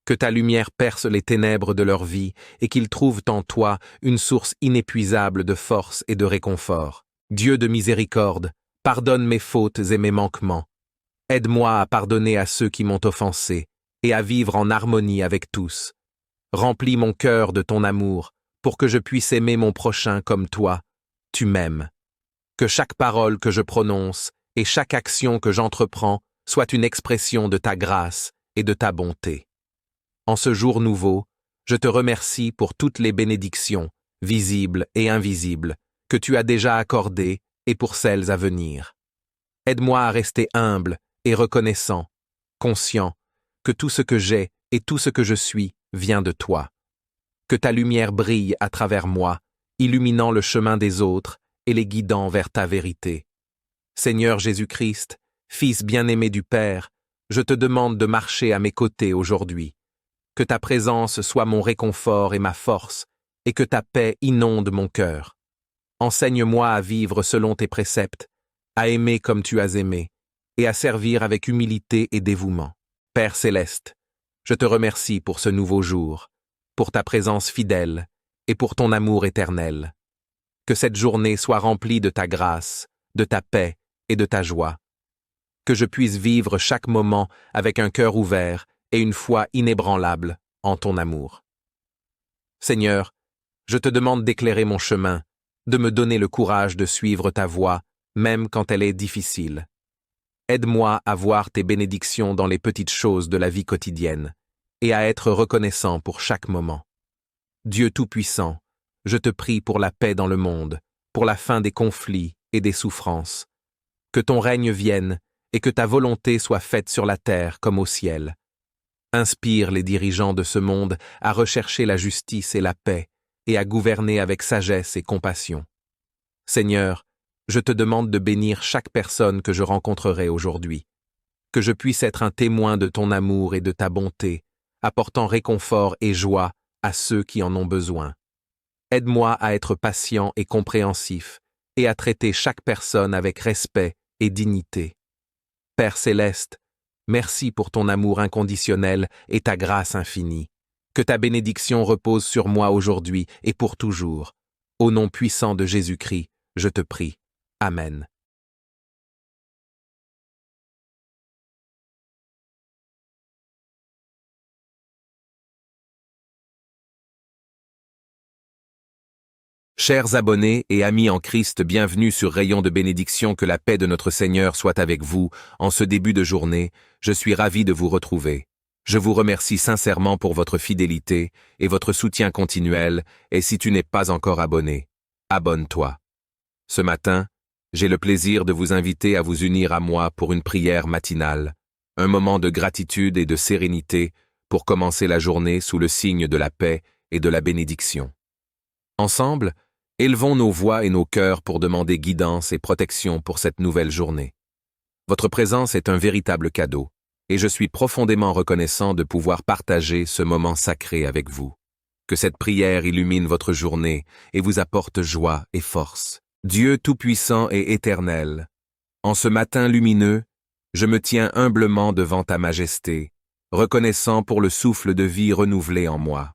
Que ta lumière perce les ténèbres de leur vie et qu'ils trouvent en toi une source inépuisable de force et de réconfort. Dieu de miséricorde, pardonne mes fautes et mes manquements. Aide-moi à pardonner à ceux qui m'ont offensé et à vivre en harmonie avec tous. Remplis mon cœur de ton amour pour que je puisse aimer mon prochain comme toi, tu m'aimes. Que chaque parole que je prononce et chaque action que j'entreprends soit une expression de ta grâce et de ta bonté. En ce jour nouveau, je te remercie pour toutes les bénédictions, visibles et invisibles, que tu as déjà accordées et pour celles à venir. Aide-moi à rester humble et reconnaissant, conscient que tout ce que j'ai et tout ce que je suis vient de toi. Que ta lumière brille à travers moi, illuminant le chemin des autres et les guidant vers ta vérité. Seigneur Jésus-Christ, Fils bien-aimé du Père, je te demande de marcher à mes côtés aujourd'hui. Que ta présence soit mon réconfort et ma force, et que ta paix inonde mon cœur. Enseigne-moi à vivre selon tes préceptes, à aimer comme tu as aimé, et à servir avec humilité et dévouement. Père céleste, je te remercie pour ce nouveau jour, pour ta présence fidèle et pour ton amour éternel. Que cette journée soit remplie de ta grâce, de ta paix et de ta joie. Que je puisse vivre chaque moment avec un cœur ouvert et une foi inébranlable en ton amour. Seigneur, je te demande d'éclairer mon chemin, de me donner le courage de suivre ta voie, même quand elle est difficile. Aide-moi à voir tes bénédictions dans les petites choses de la vie quotidienne et à être reconnaissant pour chaque moment. Dieu Tout-Puissant, je te prie pour la paix dans le monde, pour la fin des conflits et des souffrances. Que ton règne vienne et que ta volonté soit faite sur la terre comme au ciel. Inspire les dirigeants de ce monde à rechercher la justice et la paix et à gouverner avec sagesse et compassion. Seigneur, je te demande de bénir chaque personne que je rencontrerai aujourd'hui. Que je puisse être un témoin de ton amour et de ta bonté, apportant réconfort et joie à ceux qui en ont besoin. Aide-moi à être patient et compréhensif et à traiter chaque personne avec respect et dignité. Père céleste, merci pour ton amour inconditionnel et ta grâce infinie. Que ta bénédiction repose sur moi aujourd'hui et pour toujours. Au nom puissant de Jésus-Christ, je te prie. Amen. Chers abonnés et amis en Christ, bienvenue sur Rayon de bénédiction, que la paix de notre Seigneur soit avec vous. En ce début de journée, je suis ravi de vous retrouver. Je vous remercie sincèrement pour votre fidélité et votre soutien continuel, et si tu n'es pas encore abonné, abonne-toi. Ce matin, j'ai le plaisir de vous inviter à vous unir à moi pour une prière matinale, un moment de gratitude et de sérénité pour commencer la journée sous le signe de la paix et de la bénédiction. Ensemble, élevons nos voix et nos cœurs pour demander guidance et protection pour cette nouvelle journée. Votre présence est un véritable cadeau, et je suis profondément reconnaissant de pouvoir partager ce moment sacré avec vous. Que cette prière illumine votre journée et vous apporte joie et force. Dieu Tout-Puissant et Éternel, en ce matin lumineux, je me tiens humblement devant ta majesté, reconnaissant pour le souffle de vie renouvelé en moi.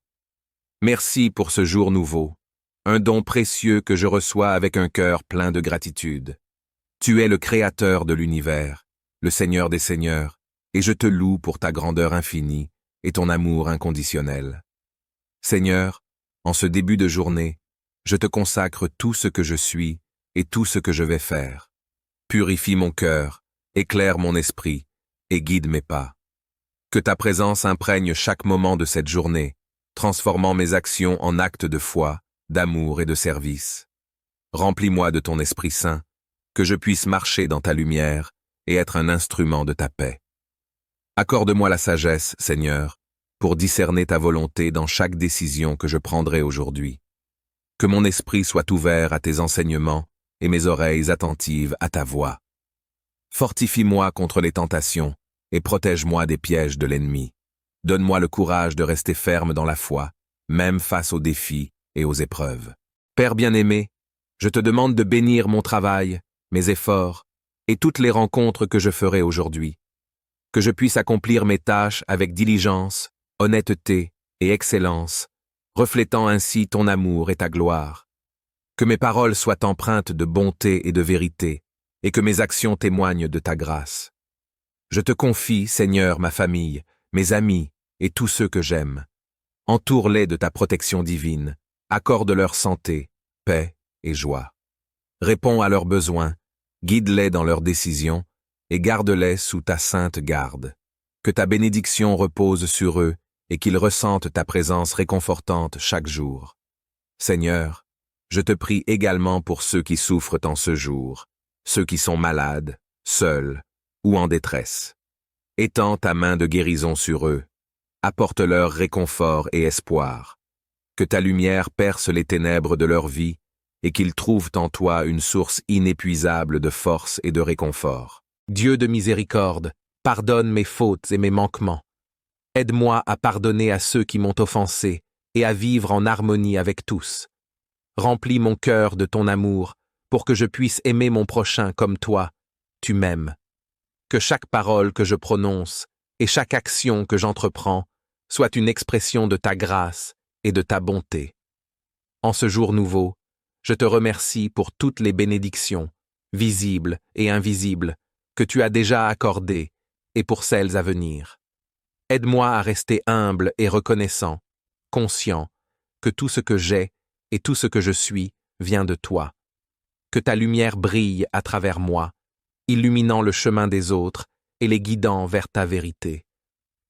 Merci pour ce jour nouveau, un don précieux que je reçois avec un cœur plein de gratitude. Tu es le Créateur de l'univers, le Seigneur des Seigneurs, et je te loue pour ta grandeur infinie et ton amour inconditionnel. Seigneur, en ce début de journée, je te consacre tout ce que je suis et tout ce que je vais faire. Purifie mon cœur, éclaire mon esprit et guide mes pas. Que ta présence imprègne chaque moment de cette journée, transformant mes actions en actes de foi, d'amour et de service. Remplis-moi de ton Esprit Saint, que je puisse marcher dans ta lumière et être un instrument de ta paix. Accorde-moi la sagesse, Seigneur, pour discerner ta volonté dans chaque décision que je prendrai aujourd'hui. Que mon esprit soit ouvert à tes enseignements et mes oreilles attentives à ta voix. Fortifie-moi contre les tentations et protège-moi des pièges de l'ennemi. Donne-moi le courage de rester ferme dans la foi, même face aux défis et aux épreuves. Père bien-aimé, je te demande de bénir mon travail, mes efforts et toutes les rencontres que je ferai aujourd'hui. Que je puisse accomplir mes tâches avec diligence, honnêteté et excellence, reflétant ainsi ton amour et ta gloire. Que mes paroles soient empreintes de bonté et de vérité, et que mes actions témoignent de ta grâce. Je te confie, Seigneur, ma famille, mes amis et tous ceux que j'aime. Entoure-les de ta protection divine, accorde-leur santé, paix et joie. Réponds à leurs besoins, guide-les dans leurs décisions et garde-les sous ta sainte garde. Que ta bénédiction repose sur eux et qu'ils ressentent ta présence réconfortante chaque jour. Seigneur, je te prie également pour ceux qui souffrent en ce jour, ceux qui sont malades, seuls ou en détresse. Étends ta main de guérison sur eux, apporte-leur réconfort et espoir. Que ta lumière perce les ténèbres de leur vie et qu'ils trouvent en toi une source inépuisable de force et de réconfort. Dieu de miséricorde, pardonne mes fautes et mes manquements. Aide-moi à pardonner à ceux qui m'ont offensé et à vivre en harmonie avec tous. Remplis mon cœur de ton amour, pour que je puisse aimer mon prochain comme toi, tu m'aimes. Que chaque parole que je prononce et chaque action que j'entreprends soit une expression de ta grâce et de ta bonté. En ce jour nouveau, je te remercie pour toutes les bénédictions, visibles et invisibles, que tu as déjà accordées et pour celles à venir. Aide-moi à rester humble et reconnaissant, conscient que tout ce que j'ai et tout ce que je suis vient de toi. Que ta lumière brille à travers moi, illuminant le chemin des autres et les guidant vers ta vérité.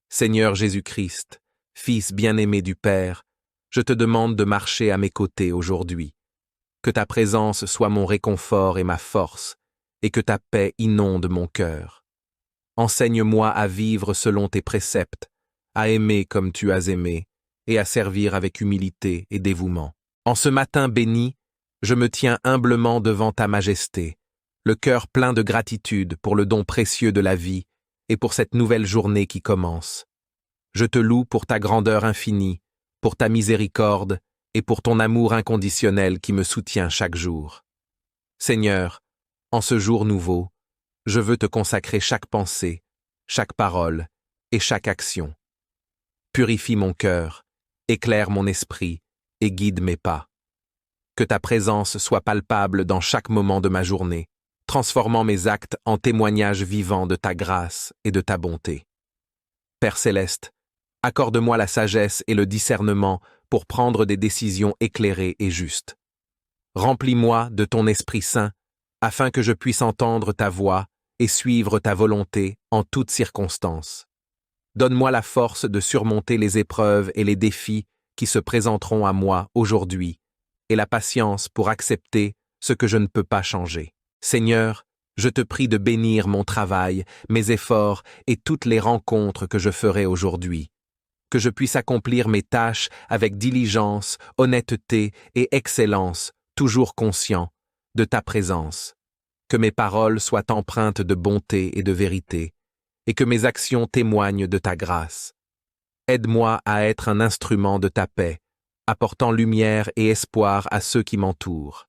Seigneur Jésus-Christ, Fils bien-aimé du Père, je te demande de marcher à mes côtés aujourd'hui. Que ta présence soit mon réconfort et ma force, et que ta paix inonde mon cœur. Enseigne-moi à vivre selon tes préceptes, à aimer comme tu as aimé, et à servir avec humilité et dévouement. En ce matin béni, je me tiens humblement devant ta majesté, le cœur plein de gratitude pour le don précieux de la vie et pour cette nouvelle journée qui commence. Je te loue pour ta grandeur infinie, pour ta miséricorde et pour ton amour inconditionnel qui me soutient chaque jour. Seigneur, en ce jour nouveau, je veux te consacrer chaque pensée, chaque parole et chaque action. Purifie mon cœur, éclaire mon esprit et guide mes pas. Que ta présence soit palpable dans chaque moment de ma journée, transformant mes actes en témoignages vivants de ta grâce et de ta bonté. Père céleste, accorde-moi la sagesse et le discernement pour prendre des décisions éclairées et justes. Remplis-moi de ton Esprit Saint, afin que je puisse entendre ta voix et suivre ta volonté en toutes circonstances. Donne-moi la force de surmonter les épreuves et les défis qui se présenteront à moi aujourd'hui, et la patience pour accepter ce que je ne peux pas changer. Seigneur, je te prie de bénir mon travail, mes efforts et toutes les rencontres que je ferai aujourd'hui. Que je puisse accomplir mes tâches avec diligence, honnêteté et excellence, toujours conscient de ta présence. Que mes paroles soient empreintes de bonté et de vérité, et que mes actions témoignent de ta grâce. Aide-moi à être un instrument de ta paix, apportant lumière et espoir à ceux qui m'entourent.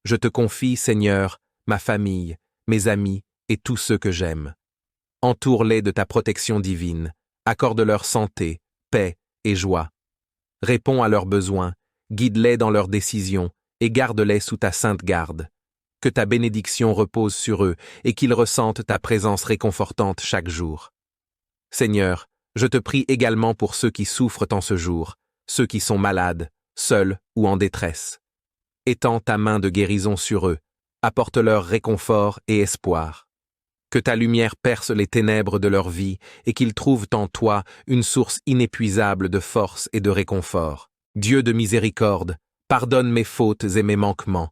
Je te confie, Seigneur, ma famille, mes amis et tous ceux que j'aime. Entoure-les de ta protection divine, accorde-leur santé, paix et joie. Réponds à leurs besoins, guide-les dans leurs décisions et garde-les sous ta sainte garde. Que ta bénédiction repose sur eux et qu'ils ressentent ta présence réconfortante chaque jour. Seigneur, je te prie également pour ceux qui souffrent en ce jour, ceux qui sont malades, seuls ou en détresse. Étends ta main de guérison sur eux, apporte-leur réconfort et espoir. Que ta lumière perce les ténèbres de leur vie et qu'ils trouvent en toi une source inépuisable de force et de réconfort. Dieu de miséricorde, pardonne mes fautes et mes manquements.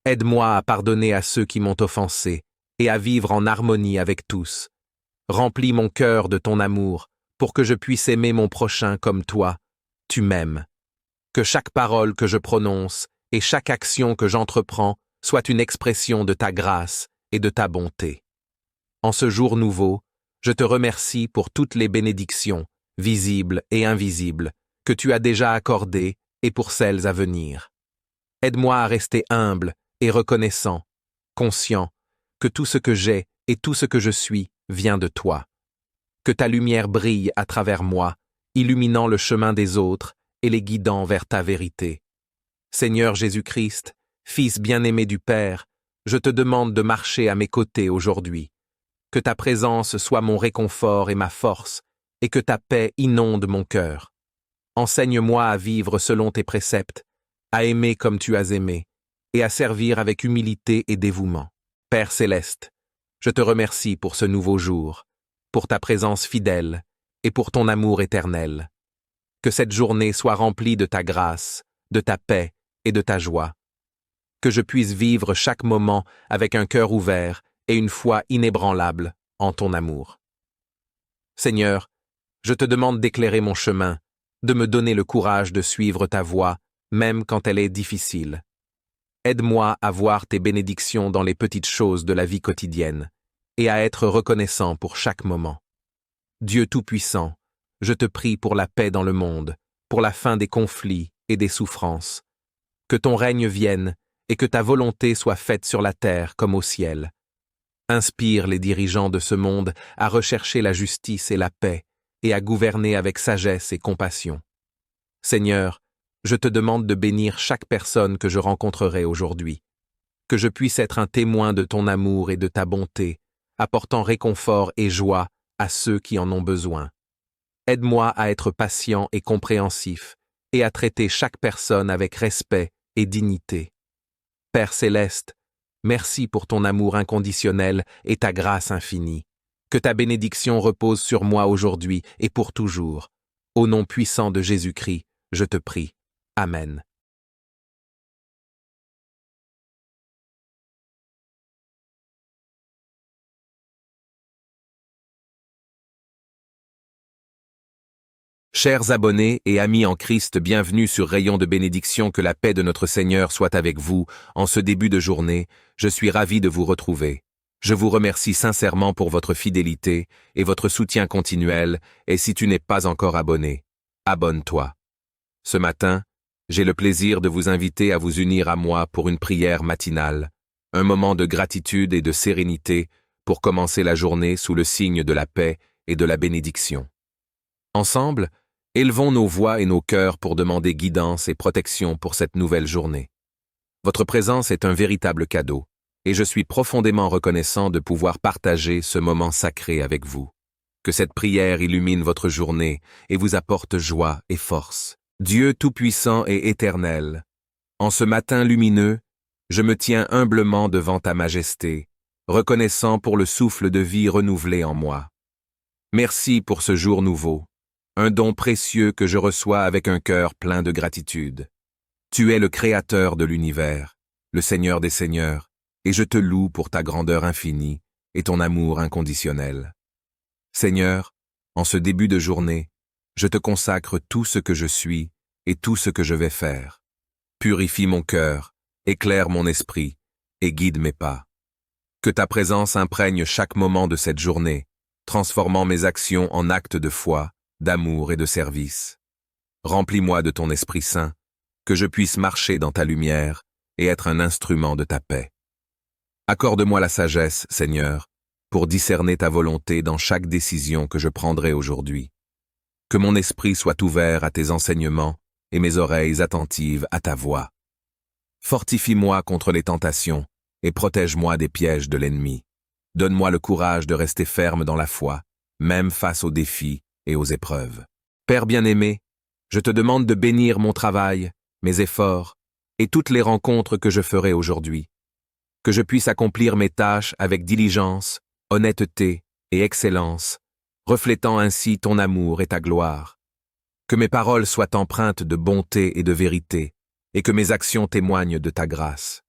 Aide-moi à pardonner à ceux qui m'ont offensé et à vivre en harmonie avec tous. Remplis mon cœur de ton amour pour que je puisse aimer mon prochain comme toi. Tu m'aimes. Que chaque parole que je prononce et chaque action que j'entreprends soit une expression de ta grâce et de ta bonté. En ce jour nouveau, je te remercie pour toutes les bénédictions, visibles et invisibles, que tu as déjà accordées et pour celles à venir. Aide-moi à rester humble et reconnaissant, conscient que tout ce que j'ai et tout ce que je suis vient de toi. Que ta lumière brille à travers moi, illuminant le chemin des autres et les guidant vers ta vérité. Seigneur Jésus-Christ, Fils bien-aimé du Père, je te demande de marcher à mes côtés aujourd'hui. Que ta présence soit mon réconfort et ma force, et que ta paix inonde mon cœur. Enseigne-moi à vivre selon tes préceptes, à aimer comme tu as aimé, et à servir avec humilité et dévouement. Père céleste, je te remercie pour ce nouveau jour, pour ta présence fidèle et pour ton amour éternel. Que cette journée soit remplie de ta grâce, de ta paix et de ta joie. Que je puisse vivre chaque moment avec un cœur ouvert et une foi inébranlable en ton amour. Seigneur, je te demande d'éclairer mon chemin, de me donner le courage de suivre ta voie, même quand elle est difficile. Aide-moi à voir tes bénédictions dans les petites choses de la vie quotidienne et à être reconnaissant pour chaque moment. Dieu Tout-Puissant, je te prie pour la paix dans le monde, pour la fin des conflits et des souffrances, Que ton règne vienne, et que ta volonté soit faite sur la terre comme au ciel. Inspire les dirigeants de ce monde à rechercher la justice et la paix, et à gouverner avec sagesse et compassion. Seigneur, je te demande de bénir chaque personne que je rencontrerai aujourd'hui. Que je puisse être un témoin de ton amour et de ta bonté, apportant réconfort et joie à ceux qui en ont besoin. Aide-moi à être patient et compréhensif, et à traiter chaque personne avec respect et dignité. Père céleste, merci pour ton amour inconditionnel et ta grâce infinie. Que ta bénédiction repose sur moi aujourd'hui et pour toujours. Au nom puissant de Jésus-Christ, je te prie. Amen. Chers abonnés et amis en Christ, bienvenue sur Rayon de bénédiction, que la paix de notre Seigneur soit avec vous. En ce début de journée, je suis ravi de vous retrouver. Je vous remercie sincèrement pour votre fidélité et votre soutien continuel, et si tu n'es pas encore abonné, abonne-toi. Ce matin, j'ai le plaisir de vous inviter à vous unir à moi pour une prière matinale, un moment de gratitude et de sérénité pour commencer la journée sous le signe de la paix et de la bénédiction. Ensemble, élevons nos voix et nos cœurs pour demander guidance et protection pour cette nouvelle journée. Votre présence est un véritable cadeau, et je suis profondément reconnaissant de pouvoir partager ce moment sacré avec vous. Que cette prière illumine votre journée et vous apporte joie et force. Dieu Tout-Puissant et Éternel, en ce matin lumineux, je me tiens humblement devant ta majesté, reconnaissant pour le souffle de vie renouvelé en moi. Merci pour ce jour nouveau, un don précieux que je reçois avec un cœur plein de gratitude. Tu es le Créateur de l'univers, le Seigneur des Seigneurs, et je te loue pour ta grandeur infinie et ton amour inconditionnel. Seigneur, en ce début de journée, je te consacre tout ce que je suis et tout ce que je vais faire. Purifie mon cœur, éclaire mon esprit et guide mes pas. Que ta présence imprègne chaque moment de cette journée, transformant mes actions en actes de foi, d'amour et de service. Remplis-moi de ton Esprit Saint, que je puisse marcher dans ta lumière et être un instrument de ta paix. Accorde-moi la sagesse, Seigneur, pour discerner ta volonté dans chaque décision que je prendrai aujourd'hui. Que mon esprit soit ouvert à tes enseignements et mes oreilles attentives à ta voix. Fortifie-moi contre les tentations et protège-moi des pièges de l'ennemi. Donne-moi le courage de rester ferme dans la foi, même face aux défis et aux épreuves. Père bien-aimé, je te demande de bénir mon travail, mes efforts et toutes les rencontres que je ferai aujourd'hui. Que je puisse accomplir mes tâches avec diligence, honnêteté et excellence, reflétant ainsi ton amour et ta gloire. Que mes paroles soient empreintes de bonté et de vérité, et que mes actions témoignent de ta grâce.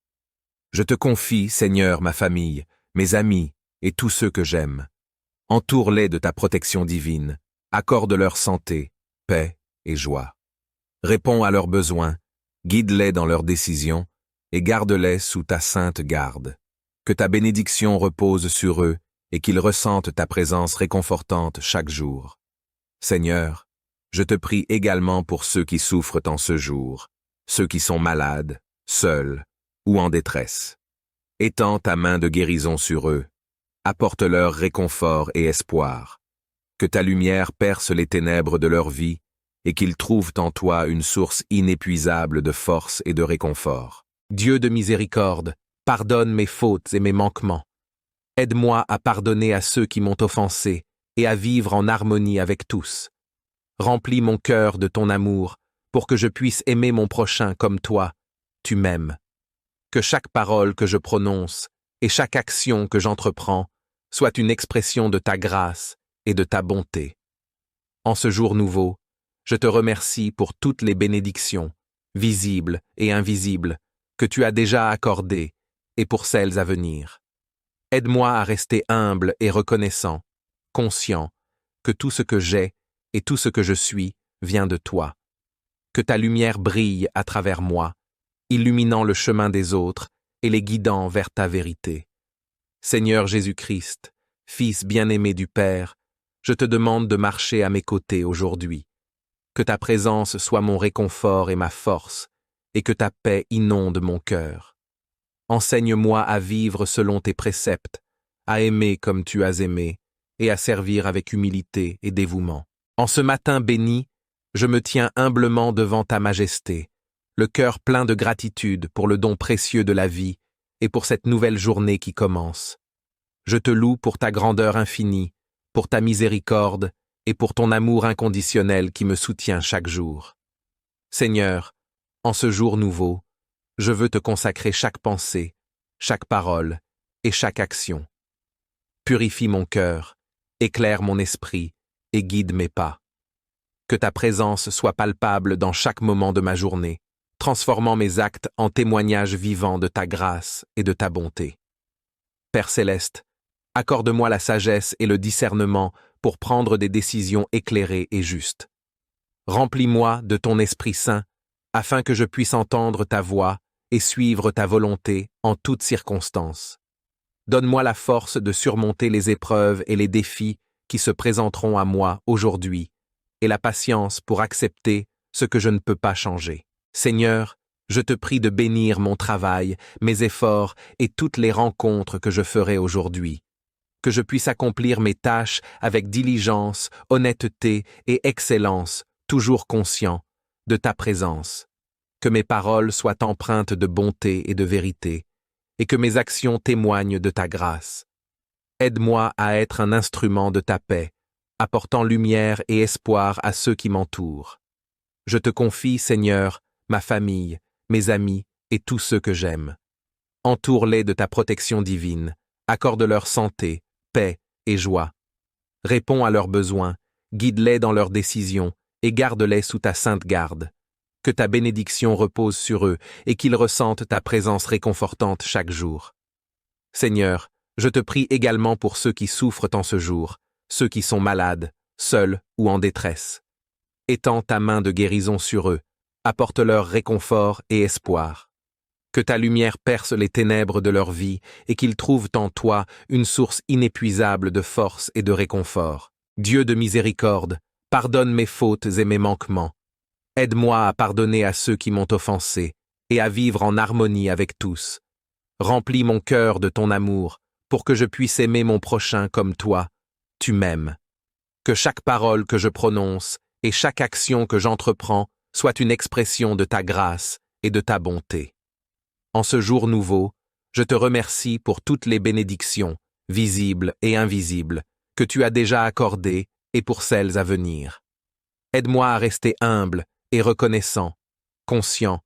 Je te confie, Seigneur, ma famille, mes amis et tous ceux que j'aime. Entoure-les de ta protection divine, accorde-leur santé, paix et joie. Réponds à leurs besoins, guide-les dans leurs décisions et garde-les sous ta sainte garde. Que ta bénédiction repose sur eux et qu'ils ressentent ta présence réconfortante chaque jour. Seigneur, je te prie également pour ceux qui souffrent en ce jour, ceux qui sont malades, seuls ou en détresse. Étends ta main de guérison sur eux, apporte-leur réconfort et espoir. Que ta lumière perce les ténèbres de leur vie et qu'ils trouvent en toi une source inépuisable de force et de réconfort. Dieu de miséricorde, pardonne mes fautes et mes manquements. Aide-moi à pardonner à ceux qui m'ont offensé et à vivre en harmonie avec tous. Remplis mon cœur de ton amour pour que je puisse aimer mon prochain comme toi, tu m'aimes. Que chaque parole que je prononce et chaque action que j'entreprends soit une expression de ta grâce et de ta bonté. En ce jour nouveau, je te remercie pour toutes les bénédictions, visibles et invisibles, que tu as déjà accordées et pour celles à venir. Aide-moi à rester humble et reconnaissant, conscient que tout ce que j'ai et tout ce que je suis vient de toi. Que ta lumière brille à travers moi, illuminant le chemin des autres et les guidant vers ta vérité. Seigneur Jésus-Christ, Fils bien-aimé du Père, je te demande de marcher à mes côtés aujourd'hui. Que ta présence soit mon réconfort et ma force, et que ta paix inonde mon cœur. Enseigne-moi à vivre selon tes préceptes, à aimer comme tu as aimé, et à servir avec humilité et dévouement. En ce matin béni, je me tiens humblement devant ta majesté, le cœur plein de gratitude pour le don précieux de la vie et pour cette nouvelle journée qui commence. Je te loue pour ta grandeur infinie, pour ta miséricorde et pour ton amour inconditionnel qui me soutient chaque jour. Seigneur, en ce jour nouveau, je veux te consacrer chaque pensée, chaque parole et chaque action. Purifie mon cœur, éclaire mon esprit et guide mes pas. Que ta présence soit palpable dans chaque moment de ma journée, transformant mes actes en témoignages vivants de ta grâce et de ta bonté. Père céleste, accorde-moi la sagesse et le discernement pour prendre des décisions éclairées et justes. Remplis-moi de ton Esprit Saint, afin que je puisse entendre ta voix et suivre ta volonté en toutes circonstances. Donne-moi la force de surmonter les épreuves et les défis qui se présenteront à moi aujourd'hui, et la patience pour accepter ce que je ne peux pas changer. Seigneur, je te prie de bénir mon travail, mes efforts et toutes les rencontres que je ferai aujourd'hui. Que je puisse accomplir mes tâches avec diligence, honnêteté et excellence, toujours conscient de ta présence. Que mes paroles soient empreintes de bonté et de vérité, et que mes actions témoignent de ta grâce. Aide-moi à être un instrument de ta paix, apportant lumière et espoir à ceux qui m'entourent. Je te confie, Seigneur, ma famille, mes amis et tous ceux que j'aime. Entoure-les de ta protection divine, accorde-leur santé, paix et joie. Réponds à leurs besoins, guide-les dans leurs décisions et garde-les sous ta sainte garde. Que ta bénédiction repose sur eux et qu'ils ressentent ta présence réconfortante chaque jour. Seigneur, je te prie également pour ceux qui souffrent en ce jour, ceux qui sont malades, seuls ou en détresse. Étends ta main de guérison sur eux, apporte-leur réconfort et espoir. Que ta lumière perce les ténèbres de leur vie et qu'ils trouvent en toi une source inépuisable de force et de réconfort. Dieu de miséricorde, pardonne mes fautes et mes manquements. Aide-moi à pardonner à ceux qui m'ont offensé et à vivre en harmonie avec tous. Remplis mon cœur de ton amour pour que je puisse aimer mon prochain comme toi. Tu m'aimes. Que chaque parole que je prononce et chaque action que j'entreprends soit une expression de ta grâce et de ta bonté. En ce jour nouveau, je te remercie pour toutes les bénédictions, visibles et invisibles, que tu as déjà accordées et pour celles à venir. Aide-moi à rester humble et reconnaissant, conscient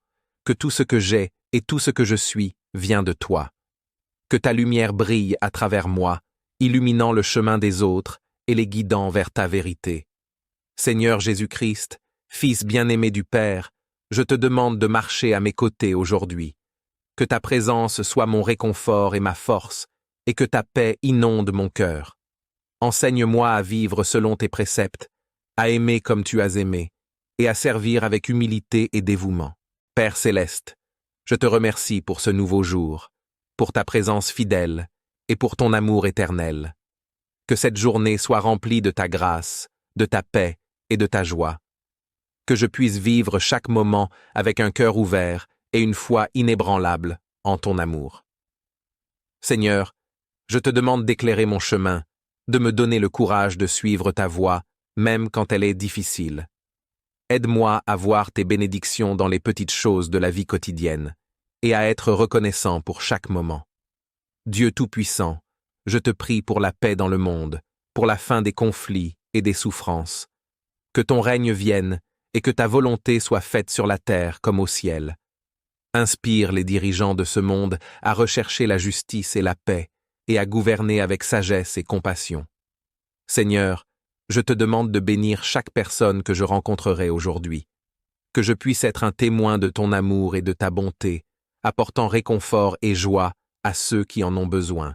que tout ce que j'ai et tout ce que je suis vient de toi. Que ta lumière brille à travers moi, illuminant le chemin des autres et les guidant vers ta vérité. Seigneur Jésus-Christ, Fils bien-aimé du Père, je te demande de marcher à mes côtés aujourd'hui. Que ta présence soit mon réconfort et ma force, et que ta paix inonde mon cœur. Enseigne-moi à vivre selon tes préceptes, à aimer comme tu as aimé, et à servir avec humilité et dévouement. Père céleste, je te remercie pour ce nouveau jour, pour ta présence fidèle et pour ton amour éternel. Que cette journée soit remplie de ta grâce, de ta paix et de ta joie. Que je puisse vivre chaque moment avec un cœur ouvert et une foi inébranlable en ton amour. Seigneur, je te demande d'éclairer mon chemin, de me donner le courage de suivre ta voie, même quand elle est difficile. Aide-moi à voir tes bénédictions dans les petites choses de la vie quotidienne et à être reconnaissant pour chaque moment. Dieu Tout-Puissant, je te prie pour la paix dans le monde, pour la fin des conflits et des souffrances. Que ton règne vienne et que ta volonté soit faite sur la terre comme au ciel. Inspire les dirigeants de ce monde à rechercher la justice et la paix et à gouverner avec sagesse et compassion. Seigneur, je te demande de bénir chaque personne que je rencontrerai aujourd'hui. Que je puisse être un témoin de ton amour et de ta bonté, apportant réconfort et joie à ceux qui en ont besoin.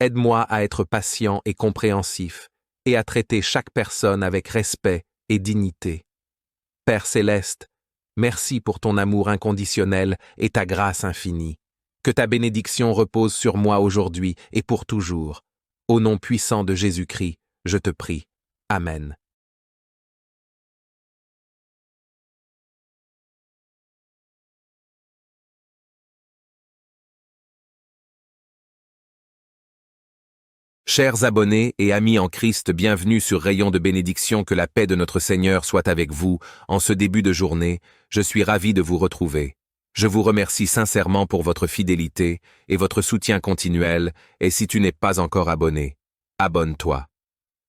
Aide-moi à être patient et compréhensif et à traiter chaque personne avec respect et dignité. Père céleste, merci pour ton amour inconditionnel et ta grâce infinie. Que ta bénédiction repose sur moi aujourd'hui et pour toujours. Au nom puissant de Jésus-Christ, je te prie. Amen. Chers abonnés et amis en Christ, bienvenue sur Rayon de bénédiction, que la paix de notre Seigneur soit avec vous. En ce début de journée, je suis ravi de vous retrouver. Je vous remercie sincèrement pour votre fidélité et votre soutien continuel, et si tu n'es pas encore abonné, abonne-toi.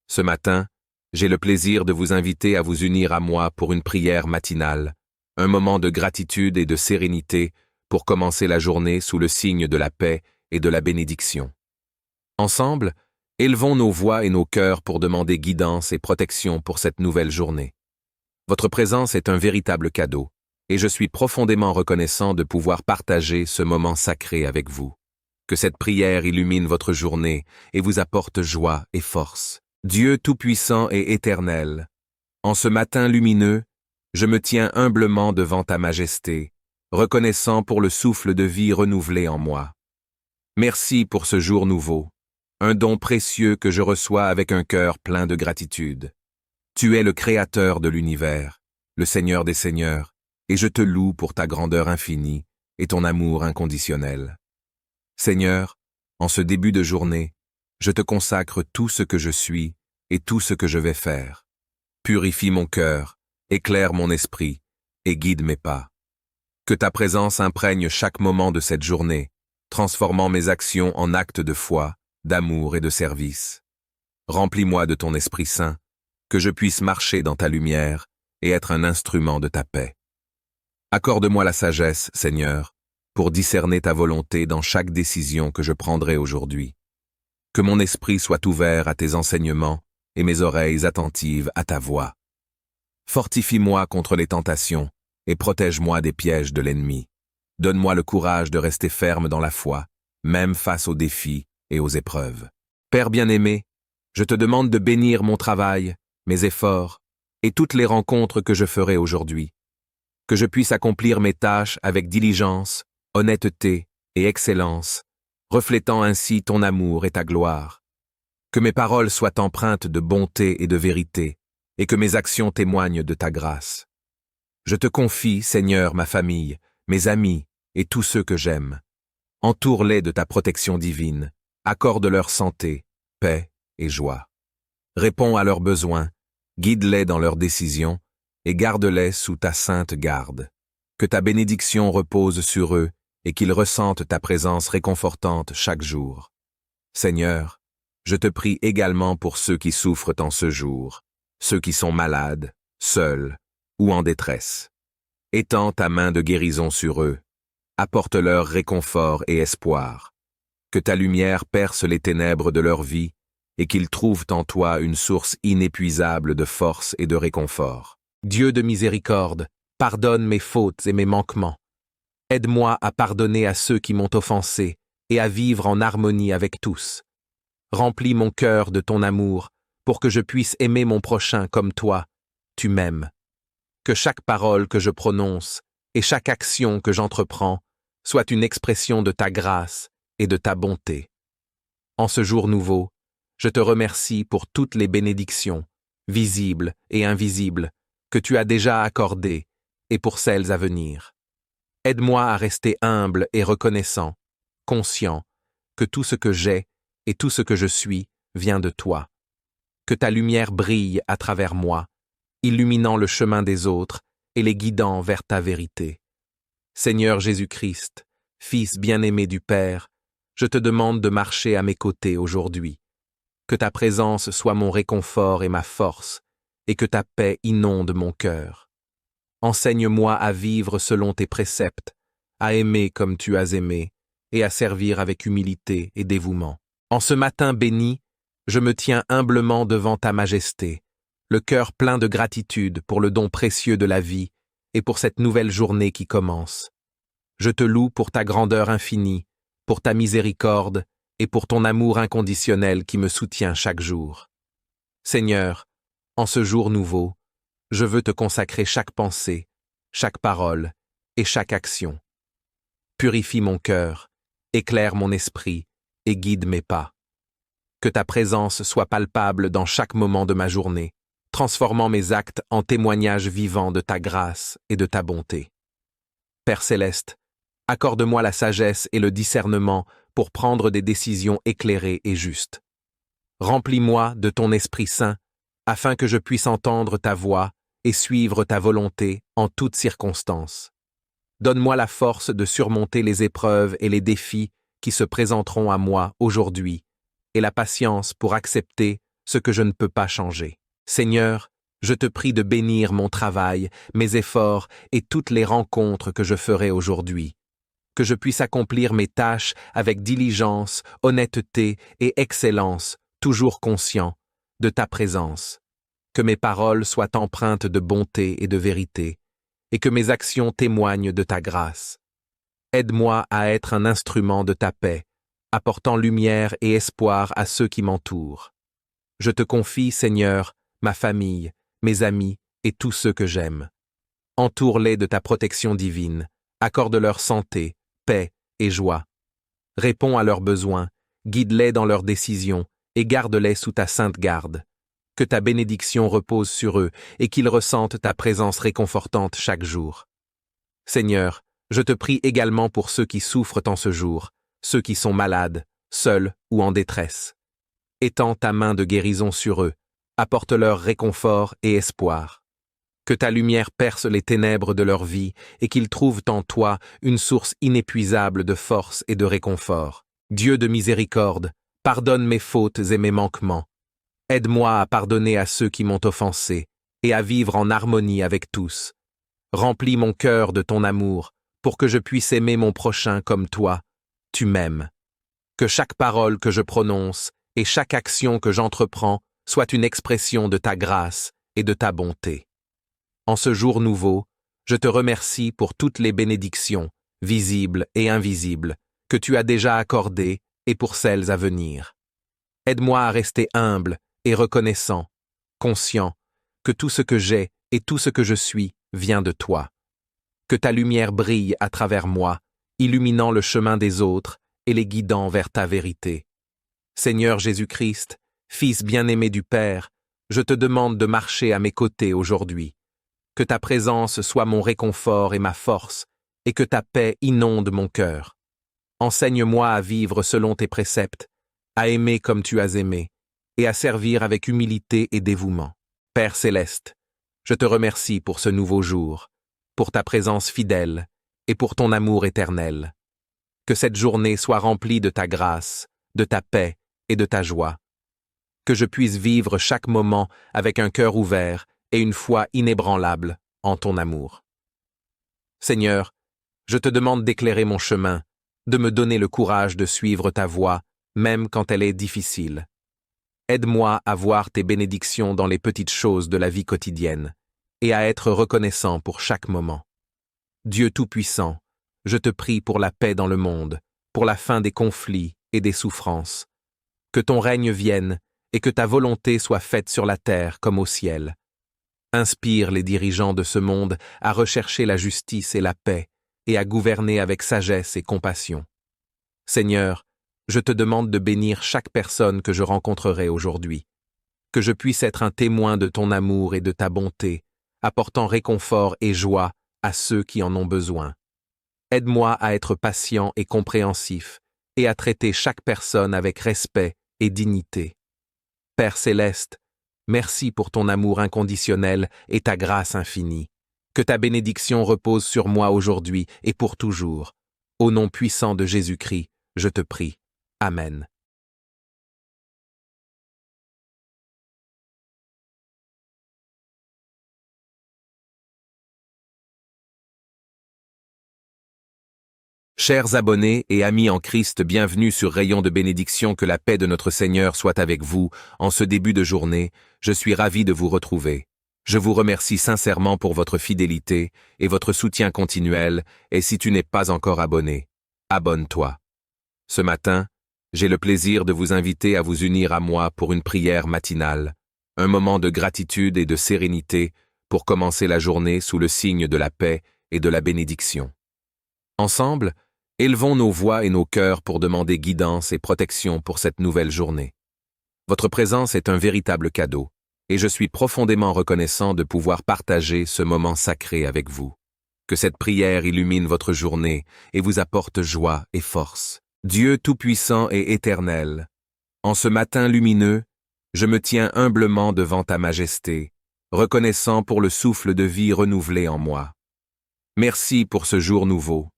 Ce matin, j'ai le plaisir de vous inviter à vous unir à moi pour une prière matinale, un moment de gratitude et de sérénité pour commencer la journée sous le signe de la paix et de la bénédiction. Ensemble, élevons nos voix et nos cœurs pour demander guidance et protection pour cette nouvelle journée. Votre présence est un véritable cadeau, et je suis profondément reconnaissant de pouvoir partager ce moment sacré avec vous. Que cette prière illumine votre journée et vous apporte joie et force. Dieu Tout-Puissant et Éternel, en ce matin lumineux, je me tiens humblement devant ta majesté, reconnaissant pour le souffle de vie renouvelé en moi. Merci pour ce jour nouveau, un don précieux que je reçois avec un cœur plein de gratitude. Tu es le Créateur de l'univers, le Seigneur des Seigneurs, et je te loue pour ta grandeur infinie et ton amour inconditionnel. Seigneur, en ce début de journée, je te consacre tout ce que je suis et tout ce que je vais faire. Purifie mon cœur, éclaire mon esprit et guide mes pas. Que ta présence imprègne chaque moment de cette journée, transformant mes actions en actes de foi, d'amour et de service. Remplis-moi de ton Esprit Saint, que je puisse marcher dans ta lumière et être un instrument de ta paix. Accorde-moi la sagesse, Seigneur, pour discerner ta volonté dans chaque décision que je prendrai aujourd'hui. Que mon esprit soit ouvert à tes enseignements et mes oreilles attentives à ta voix. Fortifie-moi contre les tentations et protège-moi des pièges de l'ennemi. Donne-moi le courage de rester ferme dans la foi, même face aux défis et aux épreuves. Père bien-aimé, je te demande de bénir mon travail, mes efforts et toutes les rencontres que je ferai aujourd'hui. Que je puisse accomplir mes tâches avec diligence, honnêteté et excellence, reflétant ainsi ton amour et ta gloire. Que mes paroles soient empreintes de bonté et de vérité, et que mes actions témoignent de ta grâce. Je te confie, Seigneur, ma famille, mes amis et tous ceux que j'aime. Entoure-les de ta protection divine, accorde-leur santé, paix et joie. Réponds à leurs besoins, guide-les dans leurs décisions et garde-les sous ta sainte garde. Que ta bénédiction repose sur eux et qu'ils ressentent ta présence réconfortante chaque jour. Seigneur, je te prie également pour ceux qui souffrent en ce jour, ceux qui sont malades, seuls ou en détresse. Étends ta main de guérison sur eux, apporte-leur réconfort et espoir. Que ta lumière perce les ténèbres de leur vie et qu'ils trouvent en toi une source inépuisable de force et de réconfort. Dieu de miséricorde, pardonne mes fautes et mes manquements. Aide-moi à pardonner à ceux qui m'ont offensé et à vivre en harmonie avec tous. Remplis mon cœur de ton amour pour que je puisse aimer mon prochain comme toi, tu m'aimes. Que chaque parole que je prononce et chaque action que j'entreprends soit une expression de ta grâce et de ta bonté. En ce jour nouveau, je te remercie pour toutes les bénédictions, visibles et invisibles, que tu as déjà accordées et pour celles à venir. Aide-moi à rester humble et reconnaissant, conscient que tout ce que j'ai et tout ce que je suis vient de toi. Que ta lumière brille à travers moi, illuminant le chemin des autres et les guidant vers ta vérité. Seigneur Jésus-Christ, Fils bien-aimé du Père, je te demande de marcher à mes côtés aujourd'hui. Que ta présence soit mon réconfort et ma force, et que ta paix inonde mon cœur. Enseigne-moi à vivre selon tes préceptes, à aimer comme tu as aimé, et à servir avec humilité et dévouement. En ce matin béni, je me tiens humblement devant ta majesté, le cœur plein de gratitude pour le don précieux de la vie et pour cette nouvelle journée qui commence. Je te loue pour ta grandeur infinie, pour ta miséricorde et pour ton amour inconditionnel qui me soutient chaque jour. Seigneur, en ce jour nouveau, je veux te consacrer chaque pensée, chaque parole et chaque action. Purifie mon cœur, éclaire mon esprit et guide mes pas. Que ta présence soit palpable dans chaque moment de ma journée, transformant mes actes en témoignages vivants de ta grâce et de ta bonté. Père céleste, accorde-moi la sagesse et le discernement pour prendre des décisions éclairées et justes. Remplis-moi de ton Esprit Saint, afin que je puisse entendre ta voix et suivre ta volonté en toutes circonstances. Donne-moi la force de surmonter les épreuves et les défis qui se présenteront à moi aujourd'hui, et la patience pour accepter ce que je ne peux pas changer. Seigneur, je te prie de bénir mon travail, mes efforts et toutes les rencontres que je ferai aujourd'hui. Que je puisse accomplir mes tâches avec diligence, honnêteté et excellence, toujours conscient de ta présence. Que mes paroles soient empreintes de bonté et de vérité, et que mes actions témoignent de ta grâce. Aide-moi à être un instrument de ta paix, apportant lumière et espoir à ceux qui m'entourent. Je te confie, Seigneur, ma famille, mes amis et tous ceux que j'aime. Entoure-les de ta protection divine, accorde-leur santé, paix et joie. Réponds à leurs besoins, guide-les dans leurs décisions et garde-les sous ta sainte garde. Que ta bénédiction repose sur eux et qu'ils ressentent ta présence réconfortante chaque jour. Seigneur, je te prie également pour ceux qui souffrent en ce jour, ceux qui sont malades, seuls ou en détresse. Étends ta main de guérison sur eux, apporte-leur réconfort et espoir. Que ta lumière perce les ténèbres de leur vie et qu'ils trouvent en toi une source inépuisable de force et de réconfort. Dieu de miséricorde, pardonne mes fautes et mes manquements. Aide-moi à pardonner à ceux qui m'ont offensé et à vivre en harmonie avec tous. Remplis mon cœur de ton amour pour que je puisse aimer mon prochain comme toi. Tu m'aimes. Que chaque parole que je prononce et chaque action que j'entreprends soit une expression de ta grâce et de ta bonté. En ce jour nouveau, je te remercie pour toutes les bénédictions, visibles et invisibles, que tu as déjà accordées et pour celles à venir. Aide-moi à rester humble et reconnaissant, conscient que tout ce que j'ai et tout ce que je suis vient de toi. Que ta lumière brille à travers moi, illuminant le chemin des autres et les guidant vers ta vérité. Seigneur Jésus-Christ, Fils bien-aimé du Père, je te demande de marcher à mes côtés aujourd'hui. Que ta présence soit mon réconfort et ma force, et que ta paix inonde mon cœur. Enseigne-moi à vivre selon tes préceptes, à aimer comme tu as aimé, et à servir avec humilité et dévouement. Père céleste, je te remercie pour ce nouveau jour, pour ta présence fidèle et pour ton amour éternel. Que cette journée soit remplie de ta grâce, de ta paix et de ta joie. Que je puisse vivre chaque moment avec un cœur ouvert et une foi inébranlable en ton amour. Seigneur, je te demande d'éclairer mon chemin, de me donner le courage de suivre ta voie, même quand elle est difficile. Aide-moi à voir tes bénédictions dans les petites choses de la vie quotidienne et à être reconnaissant pour chaque moment. Dieu Tout-Puissant, je te prie pour la paix dans le monde, pour la fin des conflits et des souffrances. Que ton règne vienne et que ta volonté soit faite sur la terre comme au ciel. Inspire les dirigeants de ce monde à rechercher la justice et la paix et à gouverner avec sagesse et compassion. Seigneur, je te demande de bénir chaque personne que je rencontrerai aujourd'hui, que je puisse être un témoin de ton amour et de ta bonté, apportant réconfort et joie à ceux qui en ont besoin. Aide-moi à être patient et compréhensif et à traiter chaque personne avec respect et dignité. Père céleste, merci pour ton amour inconditionnel et ta grâce infinie. Que ta bénédiction repose sur moi aujourd'hui et pour toujours. Au nom puissant de Jésus-Christ, je te prie. Amen. Chers abonnés et amis en Christ, bienvenue sur Rayon de bénédiction, que la paix de notre Seigneur soit avec vous. En ce début de journée, je suis ravi de vous retrouver. Je vous remercie sincèrement pour votre fidélité et votre soutien continuel, et si tu n'es pas encore abonné, abonne-toi. Ce matin, j'ai le plaisir de vous inviter à vous unir à moi pour une prière matinale, un moment de gratitude et de sérénité pour commencer la journée sous le signe de la paix et de la bénédiction. Ensemble, élevons nos voix et nos cœurs pour demander guidance et protection pour cette nouvelle journée. Votre présence est un véritable cadeau, et je suis profondément reconnaissant de pouvoir partager ce moment sacré avec vous. Que cette prière illumine votre journée et vous apporte joie et force. Dieu Tout-Puissant et Éternel, En ce matin lumineux, je me tiens humblement devant ta majesté, reconnaissant pour le souffle de vie renouvelé en moi. Merci pour ce jour nouveau,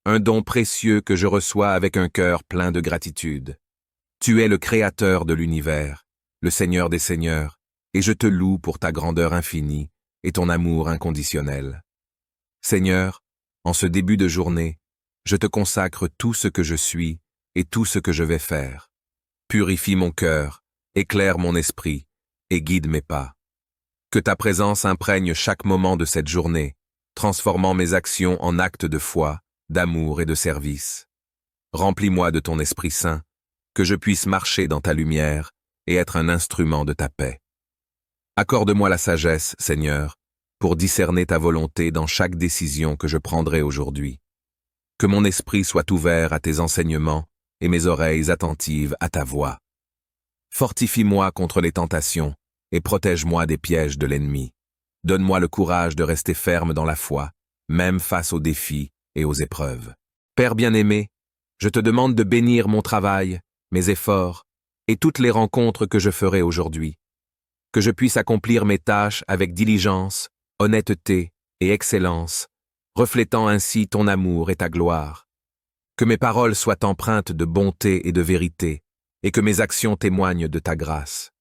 un don précieux que je reçois avec un cœur plein de gratitude. Tu es le Créateur de l'univers, le Seigneur des Seigneurs, et je te loue pour ta grandeur infinie et ton amour inconditionnel. Seigneur, en ce début de journée, je te consacre tout ce que je suis et tout ce que je vais faire. Purifie mon cœur, éclaire mon esprit et guide mes pas. Que ta présence imprègne chaque moment de cette journée, transformant mes actions en actes de foi, d'amour et de service. Remplis-moi de ton Esprit Saint, que je puisse marcher dans ta lumière et être un instrument de ta paix. Accorde-moi la sagesse, Seigneur, pour discerner ta volonté dans chaque décision que je prendrai aujourd'hui. Que mon esprit soit ouvert à tes enseignements et mes oreilles attentives à ta voix. Fortifie-moi contre les tentations et protège-moi des pièges de l'ennemi. Donne-moi le courage de rester ferme dans la foi, même face aux défis et aux épreuves. Père bien-aimé, je te demande de bénir mon travail, mes efforts et toutes les rencontres que je ferai aujourd'hui. Que je puisse accomplir mes tâches avec diligence, honnêteté et excellence, reflétant ainsi ton amour et ta gloire. Que mes paroles soient empreintes de bonté et de vérité, et que mes actions témoignent de ta grâce.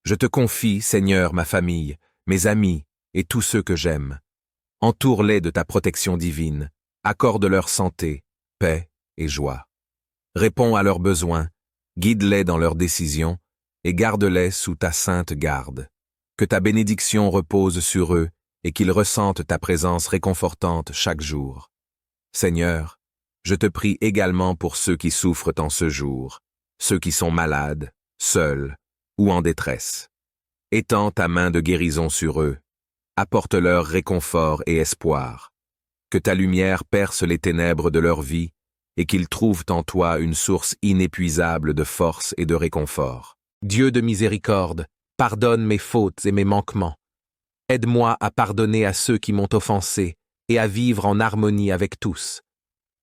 Je te confie, Seigneur, ma famille, mes amis et tous ceux que j'aime. Entoure-les de ta protection divine, accorde leur santé, paix et joie. Réponds à leurs besoins, guide-les dans leurs décisions et garde-les sous ta sainte garde. Que ta bénédiction repose sur eux et qu'ils ressentent ta présence réconfortante chaque jour. Seigneur, je te prie également pour ceux qui souffrent en ce jour, ceux qui sont malades, seuls ou en détresse. Étends ta main de guérison sur eux, apporte-leur réconfort et espoir. Que ta lumière perce les ténèbres de leur vie et qu'ils trouvent en toi une source inépuisable de force et de réconfort. Dieu de miséricorde, pardonne mes fautes et mes manquements. Aide-moi à pardonner à ceux qui m'ont offensé et à vivre en harmonie avec tous.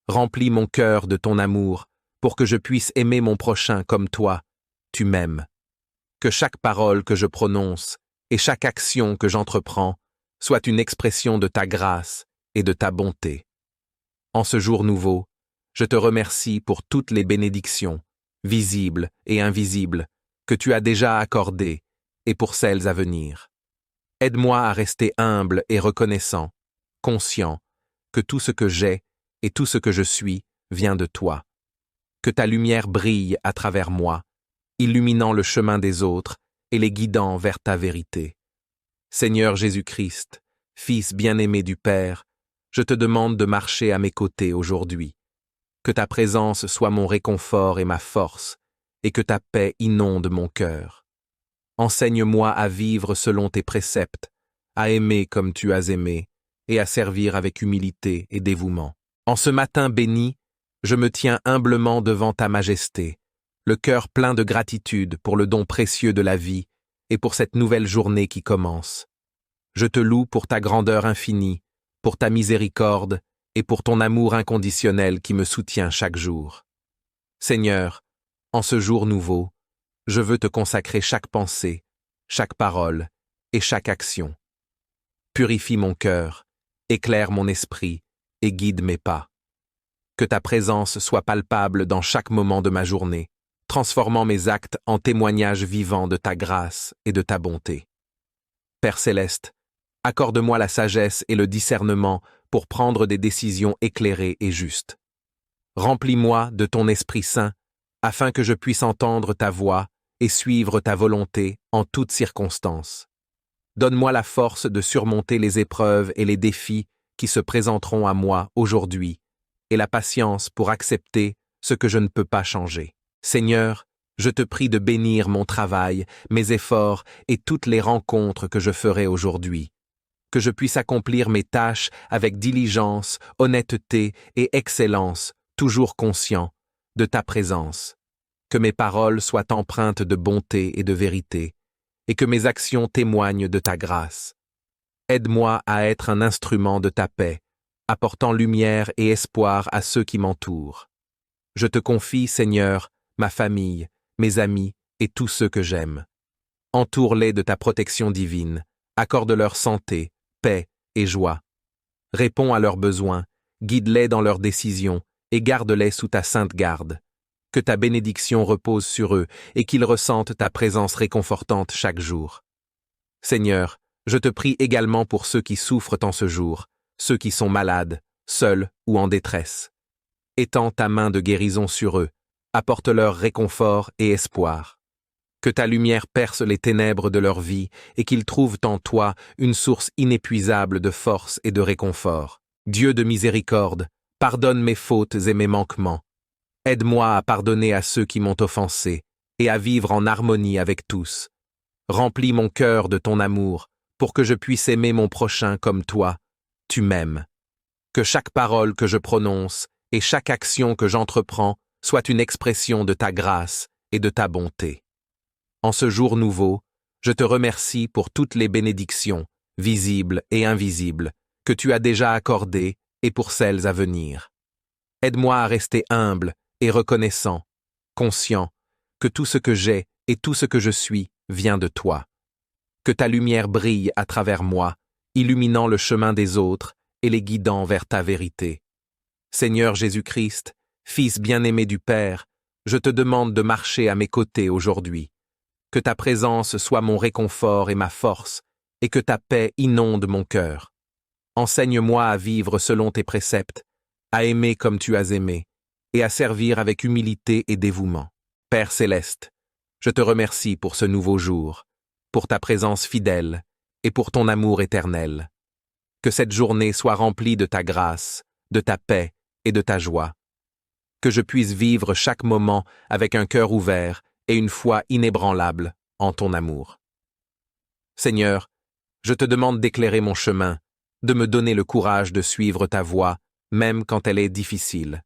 Remplis mon cœur de ton amour pour que je puisse aimer mon prochain comme toi, tu m'aimes. Que chaque parole que je prononce et chaque action que j'entreprends soit une expression de ta grâce et de ta bonté. En ce jour nouveau, je te remercie pour toutes les bénédictions, visibles et invisibles, que tu as déjà accordées et pour celles à venir. Aide-moi à rester humble et reconnaissant, conscient que tout ce que j'ai et tout ce que je suis vient de toi. Que ta lumière brille à travers moi, illuminant le chemin des autres et les guidant vers ta vérité. Seigneur Jésus-Christ, Fils bien-aimé du Père, je te demande de marcher à mes côtés aujourd'hui. Que ta présence soit mon réconfort et ma force, et que ta paix inonde mon cœur. Enseigne-moi à vivre selon tes préceptes, à aimer comme tu as aimé, et à servir avec humilité et dévouement. En ce matin béni, je me tiens humblement devant ta majesté, le cœur plein de gratitude pour le don précieux de la vie et pour cette nouvelle journée qui commence. Je te loue pour ta grandeur infinie, pour ta miséricorde et pour ton amour inconditionnel qui me soutient chaque jour. Seigneur, en ce jour nouveau, je veux te consacrer chaque pensée, chaque parole et chaque action. Purifie mon cœur, éclaire mon esprit et guide mes pas. Que ta présence soit palpable dans chaque moment de ma journée, transformant mes actes en témoignages vivants de ta grâce et de ta bonté. Père céleste, accorde-moi la sagesse et le discernement pour prendre des décisions éclairées et justes. Remplis-moi de ton Esprit Saint, afin que je puisse entendre ta voix et suivre ta volonté en toutes circonstances. Donne-moi la force de surmonter les épreuves et les défis qui se présenteront à moi aujourd'hui, et la patience pour accepter ce que je ne peux pas changer. Seigneur, je te prie de bénir mon travail, mes efforts et toutes les rencontres que je ferai aujourd'hui. Que je puisse accomplir mes tâches avec diligence, honnêteté et excellence, toujours conscient de ta présence. Que mes paroles soient empreintes de bonté et de vérité, et que mes actions témoignent de ta grâce. Aide-moi à être un instrument de ta paix, apportant lumière et espoir à ceux qui m'entourent. Je te confie, Seigneur, ma famille, mes amis et tous ceux que j'aime. Entoure-les de ta protection divine, accorde-leur santé, paix et joie. Réponds à leurs besoins, guide-les dans leurs décisions et garde-les sous ta sainte garde. Que ta bénédiction repose sur eux et qu'ils ressentent ta présence réconfortante chaque jour. Seigneur, je te prie également pour ceux qui souffrent en ce jour, ceux qui sont malades, seuls ou en détresse. Étends ta main de guérison sur eux, apporte-leur réconfort et espoir. Que ta lumière perce les ténèbres de leur vie et qu'ils trouvent en toi une source inépuisable de force et de réconfort. Dieu de miséricorde, pardonne mes fautes et mes manquements. Aide-moi à pardonner à ceux qui m'ont offensé et à vivre en harmonie avec tous. Remplis mon cœur de ton amour pour que je puisse aimer mon prochain comme toi. Tu m'aimes. Que chaque parole que je prononce et chaque action que j'entreprends soit une expression de ta grâce et de ta bonté. En ce jour nouveau, je te remercie pour toutes les bénédictions, visibles et invisibles, que tu as déjà accordées et pour celles à venir. Aide-moi à rester humble et reconnaissant, conscient que tout ce que j'ai et tout ce que je suis vient de toi. Que ta lumière brille à travers moi, illuminant le chemin des autres et les guidant vers ta vérité. Seigneur Jésus-Christ, Fils bien-aimé du Père, je te demande de marcher à mes côtés aujourd'hui. Que ta présence soit mon réconfort et ma force, et que ta paix inonde mon cœur. Enseigne-moi à vivre selon tes préceptes, à aimer comme tu as aimé, et à servir avec humilité et dévouement. Père céleste, je te remercie pour ce nouveau jour, pour ta présence fidèle et pour ton amour éternel. Que cette journée soit remplie de ta grâce, de ta paix et de ta joie. Que je puisse vivre chaque moment avec un cœur ouvert et une foi inébranlable en ton amour. Seigneur, je te demande d'éclairer mon chemin, de me donner le courage de suivre ta voie, même quand elle est difficile.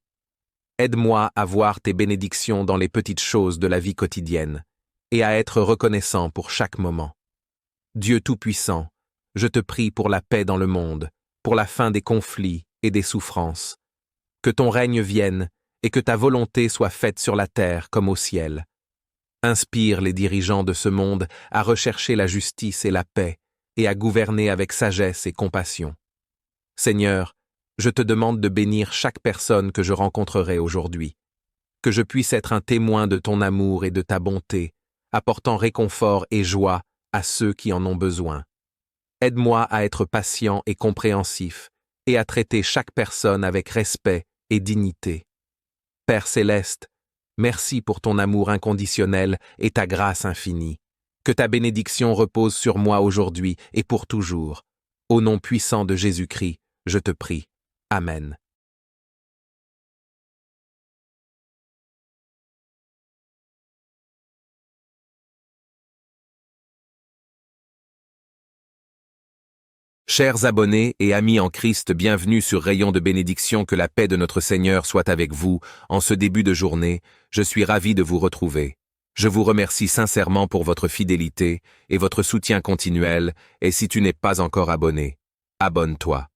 Aide-moi à voir tes bénédictions dans les petites choses de la vie quotidienne et à être reconnaissant pour chaque moment. Dieu Tout-Puissant, je te prie pour la paix dans le monde, pour la fin des conflits et des souffrances. Que ton règne vienne et que ta volonté soit faite sur la terre comme au ciel. Inspire les dirigeants de ce monde à rechercher la justice et la paix et à gouverner avec sagesse et compassion. Seigneur, je te demande de bénir chaque personne que je rencontrerai aujourd'hui. Que je puisse être un témoin de ton amour et de ta bonté, apportant réconfort et joie à ceux qui en ont besoin. Aide-moi à être patient et compréhensif et à traiter chaque personne avec respect et dignité. Père céleste, merci pour ton amour inconditionnel et ta grâce infinie. Que ta bénédiction repose sur moi aujourd'hui et pour toujours. Au nom puissant de Jésus-Christ, je te prie. Amen. Chers abonnés et amis en Christ, bienvenue sur Rayon de bénédiction, que la paix de notre Seigneur soit avec vous. En ce début de journée, je suis ravi de vous retrouver. Je vous remercie sincèrement pour votre fidélité et votre soutien continuel, et si tu n'es pas encore abonné, abonne-toi.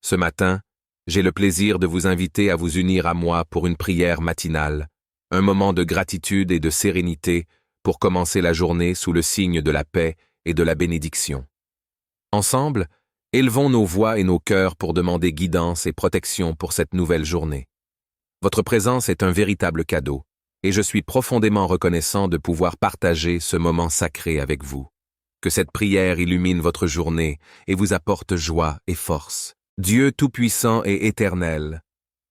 Ce matin, j'ai le plaisir de vous inviter à vous unir à moi pour une prière matinale, un moment de gratitude et de sérénité pour commencer la journée sous le signe de la paix et de la bénédiction. Ensemble, élevons nos voix et nos cœurs pour demander guidance et protection pour cette nouvelle journée. Votre présence est un véritable cadeau, et je suis profondément reconnaissant de pouvoir partager ce moment sacré avec vous. Que cette prière illumine votre journée et vous apporte joie et force. Dieu Tout-Puissant et Éternel,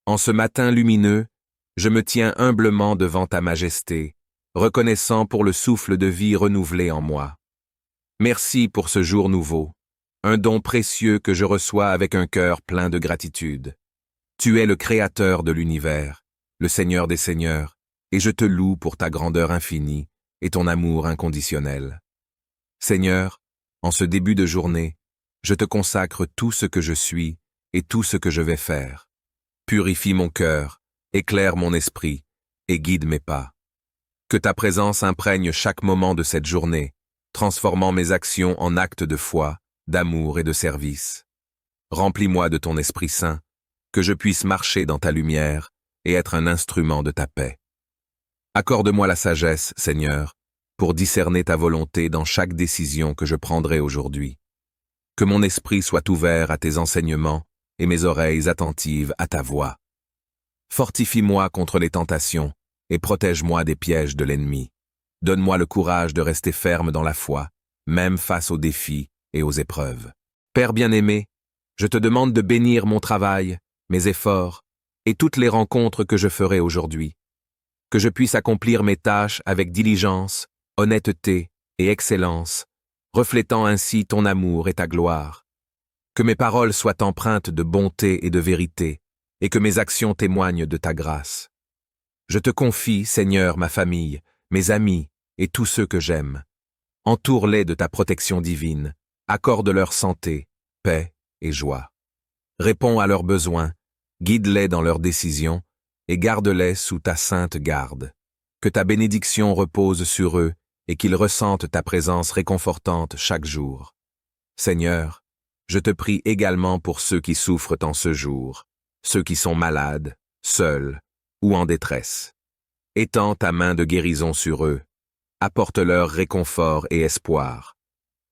en ce matin lumineux, je me tiens humblement devant ta majesté, reconnaissant pour le souffle de vie renouvelé en moi. Merci pour ce jour nouveau, un don précieux que je reçois avec un cœur plein de gratitude. Tu es le Créateur de l'univers, le Seigneur des Seigneurs, et je te loue pour ta grandeur infinie et ton amour inconditionnel. Seigneur, en ce début de journée, je te consacre tout ce que je suis et tout ce que je vais faire. Purifie mon cœur, éclaire mon esprit et guide mes pas. Que ta présence imprègne chaque moment de cette journée, transformant mes actions en actes de foi, d'amour et de service. Remplis-moi de ton Esprit Saint, que je puisse marcher dans ta lumière et être un instrument de ta paix. Accorde-moi la sagesse, Seigneur, pour discerner ta volonté dans chaque décision que je prendrai aujourd'hui. Que mon esprit soit ouvert à tes enseignements et mes oreilles attentives à ta voix. Fortifie-moi contre les tentations et protège-moi des pièges de l'ennemi. Donne-moi le courage de rester ferme dans la foi, même face aux défis et aux épreuves. Père bien-aimé, je te demande de bénir mon travail, mes efforts et toutes les rencontres que je ferai aujourd'hui. Que je puisse accomplir mes tâches avec diligence, honnêteté et excellence, reflétant ainsi ton amour et ta gloire. Que mes paroles soient empreintes de bonté et de vérité, et que mes actions témoignent de ta grâce. Je te confie, Seigneur, ma famille, mes amis et tous ceux que j'aime. Entoure-les de ta protection divine, accorde-leur santé, paix et joie. Réponds à leurs besoins, guide-les dans leurs décisions et garde-les sous ta sainte garde. Que ta bénédiction repose sur eux et qu'ils ressentent ta présence réconfortante chaque jour. Seigneur, je te prie également pour ceux qui souffrent en ce jour, ceux qui sont malades, seuls ou en détresse. Étends ta main de guérison sur eux, apporte-leur réconfort et espoir.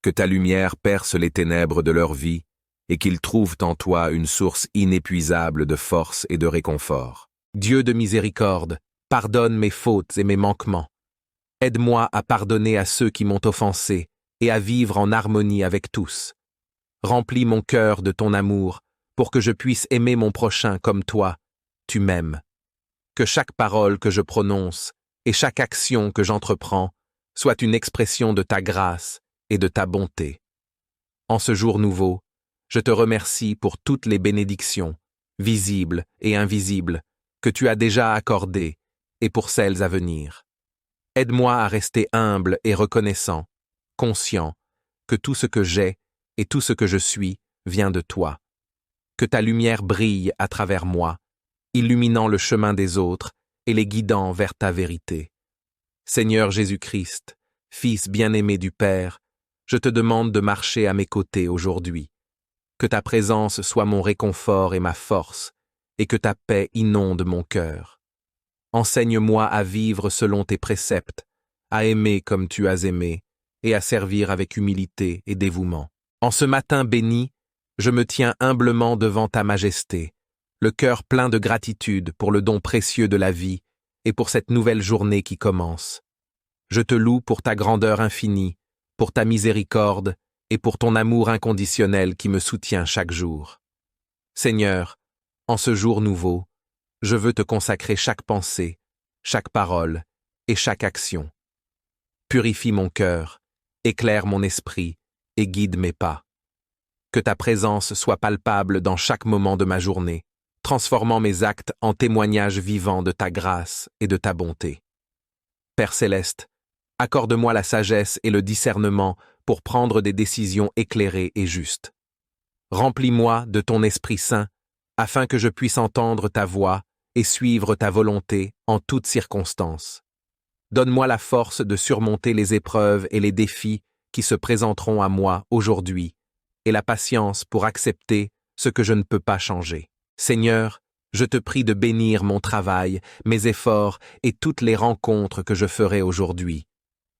Que ta lumière perce les ténèbres de leur vie et qu'ils trouvent en toi une source inépuisable de force et de réconfort. Dieu de miséricorde, pardonne mes fautes et mes manquements. Aide-moi à pardonner à ceux qui m'ont offensé et à vivre en harmonie avec tous. Remplis mon cœur de ton amour pour que je puisse aimer mon prochain comme toi, tu m'aimes. Que chaque parole que je prononce et chaque action que j'entreprends soit une expression de ta grâce et de ta bonté. En ce jour nouveau, je te remercie pour toutes les bénédictions, visibles et invisibles, que tu as déjà accordées et pour celles à venir. Aide-moi à rester humble et reconnaissant, conscient que tout ce que j'ai et tout ce que je suis vient de toi. Que ta lumière brille à travers moi, illuminant le chemin des autres et les guidant vers ta vérité. Seigneur Jésus-Christ, Fils bien-aimé du Père, je te demande de marcher à mes côtés aujourd'hui. Que ta présence soit mon réconfort et ma force, et que ta paix inonde mon cœur. Enseigne-moi à vivre selon tes préceptes, à aimer comme tu as aimé, et à servir avec humilité et dévouement. En ce matin béni, je me tiens humblement devant ta majesté, le cœur plein de gratitude pour le don précieux de la vie et pour cette nouvelle journée qui commence. Je te loue pour ta grandeur infinie, pour ta miséricorde et pour ton amour inconditionnel qui me soutient chaque jour. Seigneur, en ce jour nouveau, je veux te consacrer chaque pensée, chaque parole et chaque action. Purifie mon cœur, éclaire mon esprit et guide mes pas. Que ta présence soit palpable dans chaque moment de ma journée, transformant mes actes en témoignages vivants de ta grâce et de ta bonté. Père céleste, accorde-moi la sagesse et le discernement pour prendre des décisions éclairées et justes. Remplis-moi de ton Esprit Saint, afin que je puisse entendre ta voix et suivre ta volonté en toutes circonstances. Donne-moi la force de surmonter les épreuves et les défis qui se présenteront à moi aujourd'hui, et la patience pour accepter ce que je ne peux pas changer. Seigneur, je te prie de bénir mon travail, mes efforts et toutes les rencontres que je ferai aujourd'hui.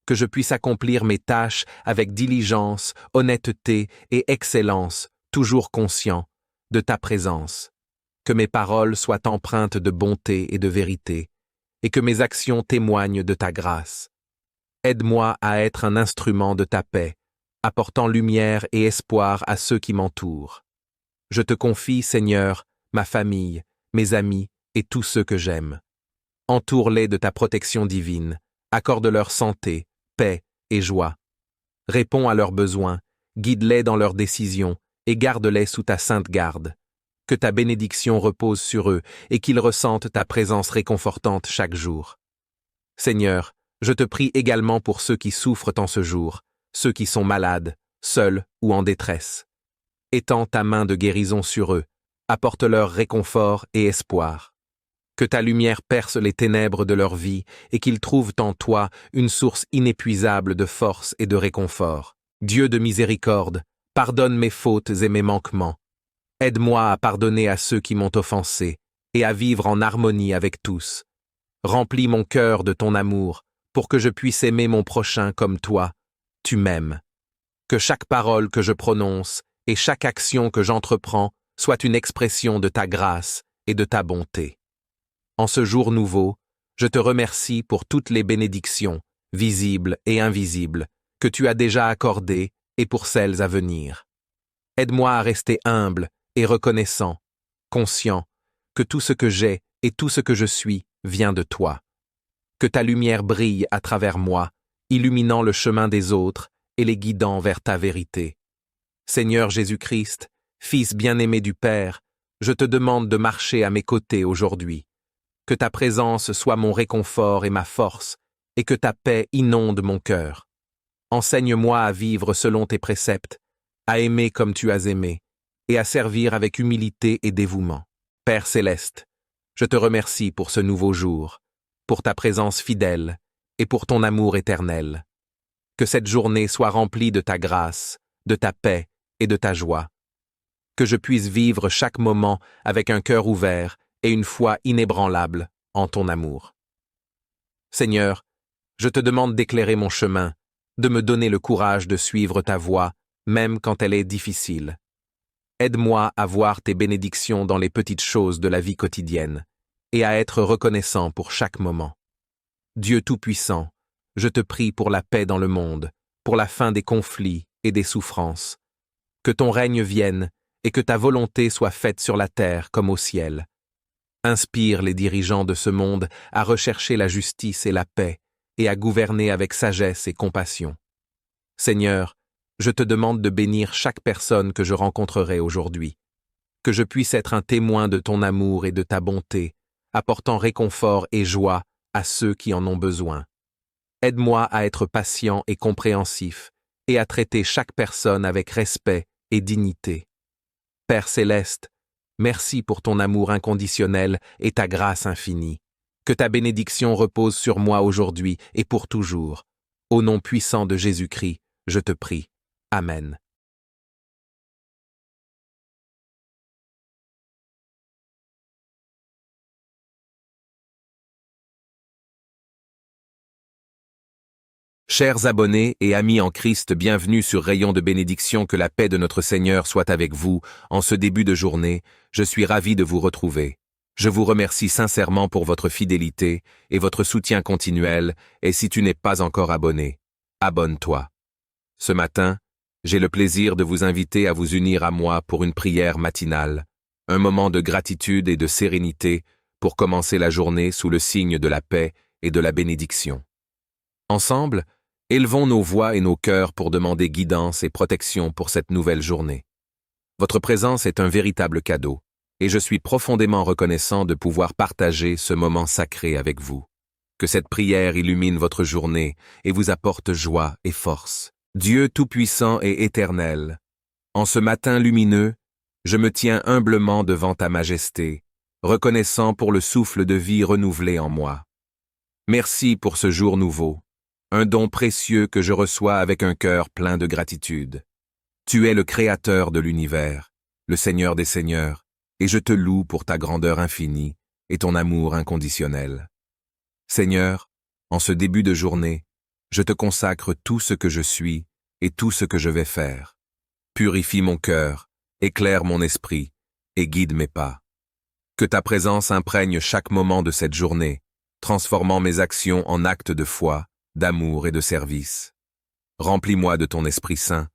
Que je puisse accomplir mes tâches avec diligence, honnêteté et excellence, toujours conscient de ta présence. Que mes paroles soient empreintes de bonté et de vérité, et que mes actions témoignent de ta grâce. Aide-moi à être un instrument de ta paix, apportant lumière et espoir à ceux qui m'entourent. Je te confie, Seigneur, ma famille, mes amis et tous ceux que j'aime. Entoure-les de ta protection divine, accorde-leur santé, paix et joie. Réponds à leurs besoins, guide-les dans leurs décisions et garde-les sous ta sainte garde. Que ta bénédiction repose sur eux et qu'ils ressentent ta présence réconfortante chaque jour. Seigneur, je te prie également pour ceux qui souffrent en ce jour, ceux qui sont malades, seuls ou en détresse. Étends ta main de guérison sur eux, apporte-leur réconfort et espoir. Que ta lumière perce les ténèbres de leur vie et qu'ils trouvent en toi une source inépuisable de force et de réconfort. Dieu de miséricorde, pardonne mes fautes et mes manquements. Aide-moi à pardonner à ceux qui m'ont offensé et à vivre en harmonie avec tous. Remplis mon cœur de ton amour pour que je puisse aimer mon prochain comme toi, tu m'aimes. Que chaque parole que je prononce et chaque action que j'entreprends soit une expression de ta grâce et de ta bonté. En ce jour nouveau, je te remercie pour toutes les bénédictions, visibles et invisibles, que tu as déjà accordées et pour celles à venir. Aide-moi à rester humble et reconnaissant, conscient que tout ce que j'ai et tout ce que je suis vient de toi. Que ta lumière brille à travers moi, illuminant le chemin des autres et les guidant vers ta vérité. Seigneur Jésus-Christ, Fils bien-aimé du Père, je te demande de marcher à mes côtés aujourd'hui. Que ta présence soit mon réconfort et ma force, et que ta paix inonde mon cœur. Enseigne-moi à vivre selon tes préceptes, à aimer comme tu as aimé, et à servir avec humilité et dévouement. Père céleste, je te remercie pour ce nouveau jour, pour ta présence fidèle et pour ton amour éternel. Que cette journée soit remplie de ta grâce, de ta paix et de ta joie. Que je puisse vivre chaque moment avec un cœur ouvert et une foi inébranlable en ton amour. Seigneur, je te demande d'éclairer mon chemin, de me donner le courage de suivre ta voie, même quand elle est difficile. Aide-moi à voir tes bénédictions dans les petites choses de la vie quotidienne et à être reconnaissant pour chaque moment. Dieu Tout-Puissant, je te prie pour la paix dans le monde, pour la fin des conflits et des souffrances. Que ton règne vienne et que ta volonté soit faite sur la terre comme au ciel. Inspire les dirigeants de ce monde à rechercher la justice et la paix et à gouverner avec sagesse et compassion. Seigneur, je te demande de bénir chaque personne que je rencontrerai aujourd'hui. Que je puisse être un témoin de ton amour et de ta bonté, apportant réconfort et joie à ceux qui en ont besoin. Aide-moi à être patient et compréhensif et à traiter chaque personne avec respect et dignité. Père céleste, merci pour ton amour inconditionnel et ta grâce infinie. Que ta bénédiction repose sur moi aujourd'hui et pour toujours. Au nom puissant de Jésus-Christ, je te prie. Amen. Chers abonnés et amis en Christ, bienvenue sur Rayon de bénédiction, que la paix de notre Seigneur soit avec vous. En ce début de journée, je suis ravi de vous retrouver. Je vous remercie sincèrement pour votre fidélité et votre soutien continuel, et si tu n'es pas encore abonné, abonne-toi. Ce matin, j'ai le plaisir de vous inviter à vous unir à moi pour une prière matinale, un moment de gratitude et de sérénité pour commencer la journée sous le signe de la paix et de la bénédiction. Ensemble, élevons nos voix et nos cœurs pour demander guidance et protection pour cette nouvelle journée. Votre présence est un véritable cadeau, et je suis profondément reconnaissant de pouvoir partager ce moment sacré avec vous. Que cette prière illumine votre journée et vous apporte joie et force. Dieu Tout-Puissant et Éternel, en ce matin lumineux, je me tiens humblement devant ta majesté, reconnaissant pour le souffle de vie renouvelé en moi. Merci pour ce jour nouveau, un don précieux que je reçois avec un cœur plein de gratitude. Tu es le Créateur de l'univers, le Seigneur des Seigneurs, et je te loue pour ta grandeur infinie et ton amour inconditionnel. Seigneur, en ce début de journée, je te consacre tout ce que je suis et tout ce que je vais faire. Purifie mon cœur, éclaire mon esprit et guide mes pas. Que ta présence imprègne chaque moment de cette journée, transformant mes actions en actes de foi, d'amour et de service. Remplis-moi de ton Esprit Saint,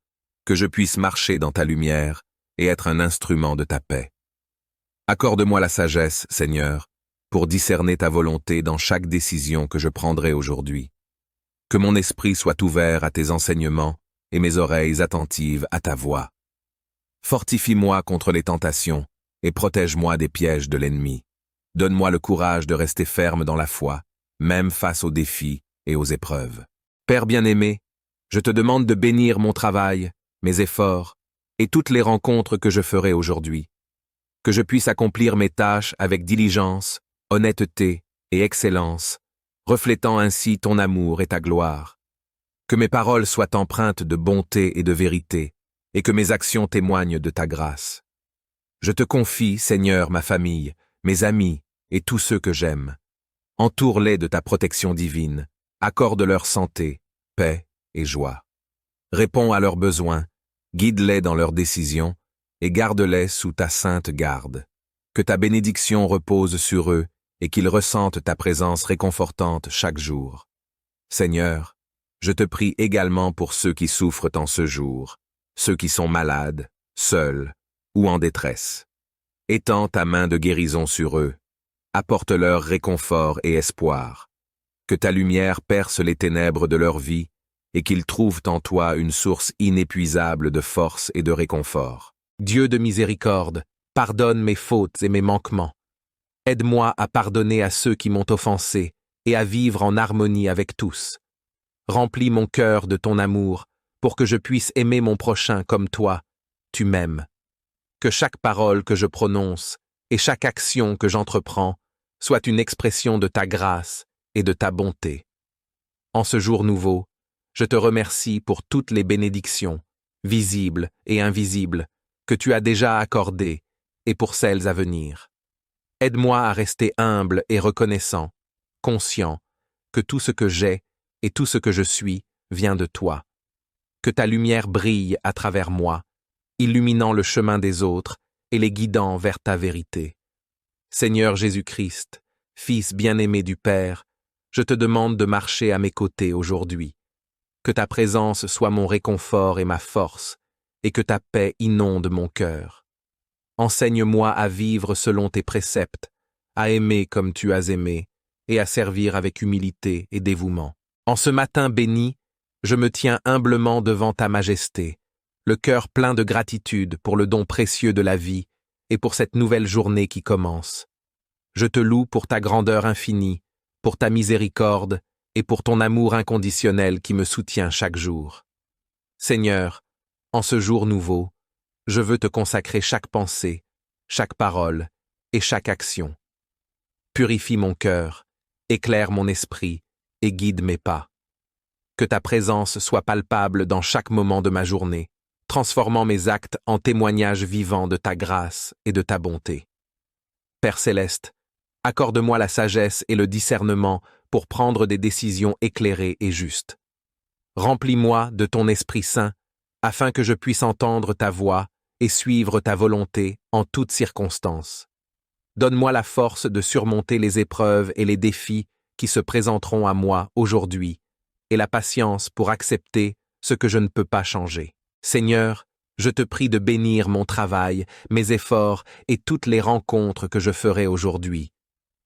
que je puisse marcher dans ta lumière et être un instrument de ta paix. Accorde-moi la sagesse, Seigneur, pour discerner ta volonté dans chaque décision que je prendrai aujourd'hui. Que mon esprit soit ouvert à tes enseignements et mes oreilles attentives à ta voix. Fortifie-moi contre les tentations et protège-moi des pièges de l'ennemi. Donne-moi le courage de rester ferme dans la foi, même face aux défis et aux épreuves. Père bien-aimé, je te demande de bénir mon travail, mes efforts et toutes les rencontres que je ferai aujourd'hui. Que je puisse accomplir mes tâches avec diligence, honnêteté et excellence, reflétant ainsi ton amour et ta gloire. Que mes paroles soient empreintes de bonté et de vérité, et que mes actions témoignent de ta grâce. Je te confie, Seigneur, ma famille, mes amis et tous ceux que j'aime. Entoure-les de ta protection divine, Accorde-leur santé, paix et joie. Réponds à leurs besoins, guide-les dans leurs décisions, et garde-les sous ta sainte garde. Que ta bénédiction repose sur eux, et qu'ils ressentent ta présence réconfortante chaque jour. Seigneur, je te prie également pour ceux qui souffrent en ce jour, ceux qui sont malades, seuls ou en détresse. Étends ta main de guérison sur eux, apporte-leur réconfort et espoir. Que ta lumière perce les ténèbres de leur vie et qu'ils trouvent en toi une source inépuisable de force et de réconfort. Dieu de miséricorde, pardonne mes fautes et mes manquements. Aide-moi à pardonner à ceux qui m'ont offensé et à vivre en harmonie avec tous. Remplis mon cœur de ton amour pour que je puisse aimer mon prochain comme toi, tu m'aimes. Que chaque parole que je prononce et chaque action que j'entreprends soit une expression de ta grâce et de ta bonté. En ce jour nouveau, je te remercie pour toutes les bénédictions, visibles et invisibles, que tu as déjà accordées et pour celles à venir. Aide-moi à rester humble et reconnaissant, conscient que tout ce que j'ai et tout ce que je suis vient de toi. Que ta lumière brille à travers moi, illuminant le chemin des autres et les guidant vers ta vérité. Seigneur Jésus-Christ, Fils bien-aimé du Père, je te demande de marcher à mes côtés aujourd'hui. Que ta présence soit mon réconfort et ma force, et que ta paix inonde mon cœur. Enseigne-moi à vivre selon tes préceptes, à aimer comme tu as aimé, et à servir avec humilité et dévouement. En ce matin béni, je me tiens humblement devant ta majesté, le cœur plein de gratitude pour le don précieux de la vie et pour cette nouvelle journée qui commence. Je te loue pour ta grandeur infinie, pour ta miséricorde et pour ton amour inconditionnel qui me soutient chaque jour. Seigneur, en ce jour nouveau, je veux te consacrer chaque pensée, chaque parole et chaque action. Purifie mon cœur, éclaire mon esprit et guide mes pas. Que ta présence soit palpable dans chaque moment de ma journée, transformant mes actes en témoignages vivants de ta grâce et de ta bonté. Père céleste, accorde-moi la sagesse et le discernement pour prendre des décisions éclairées et justes. Remplis-moi de ton Esprit Saint, afin que je puisse entendre ta voix et suivre ta volonté en toutes circonstances. Donne-moi la force de surmonter les épreuves et les défis qui se présenteront à moi aujourd'hui, et la patience pour accepter ce que je ne peux pas changer. Seigneur, je te prie de bénir mon travail, mes efforts et toutes les rencontres que je ferai aujourd'hui.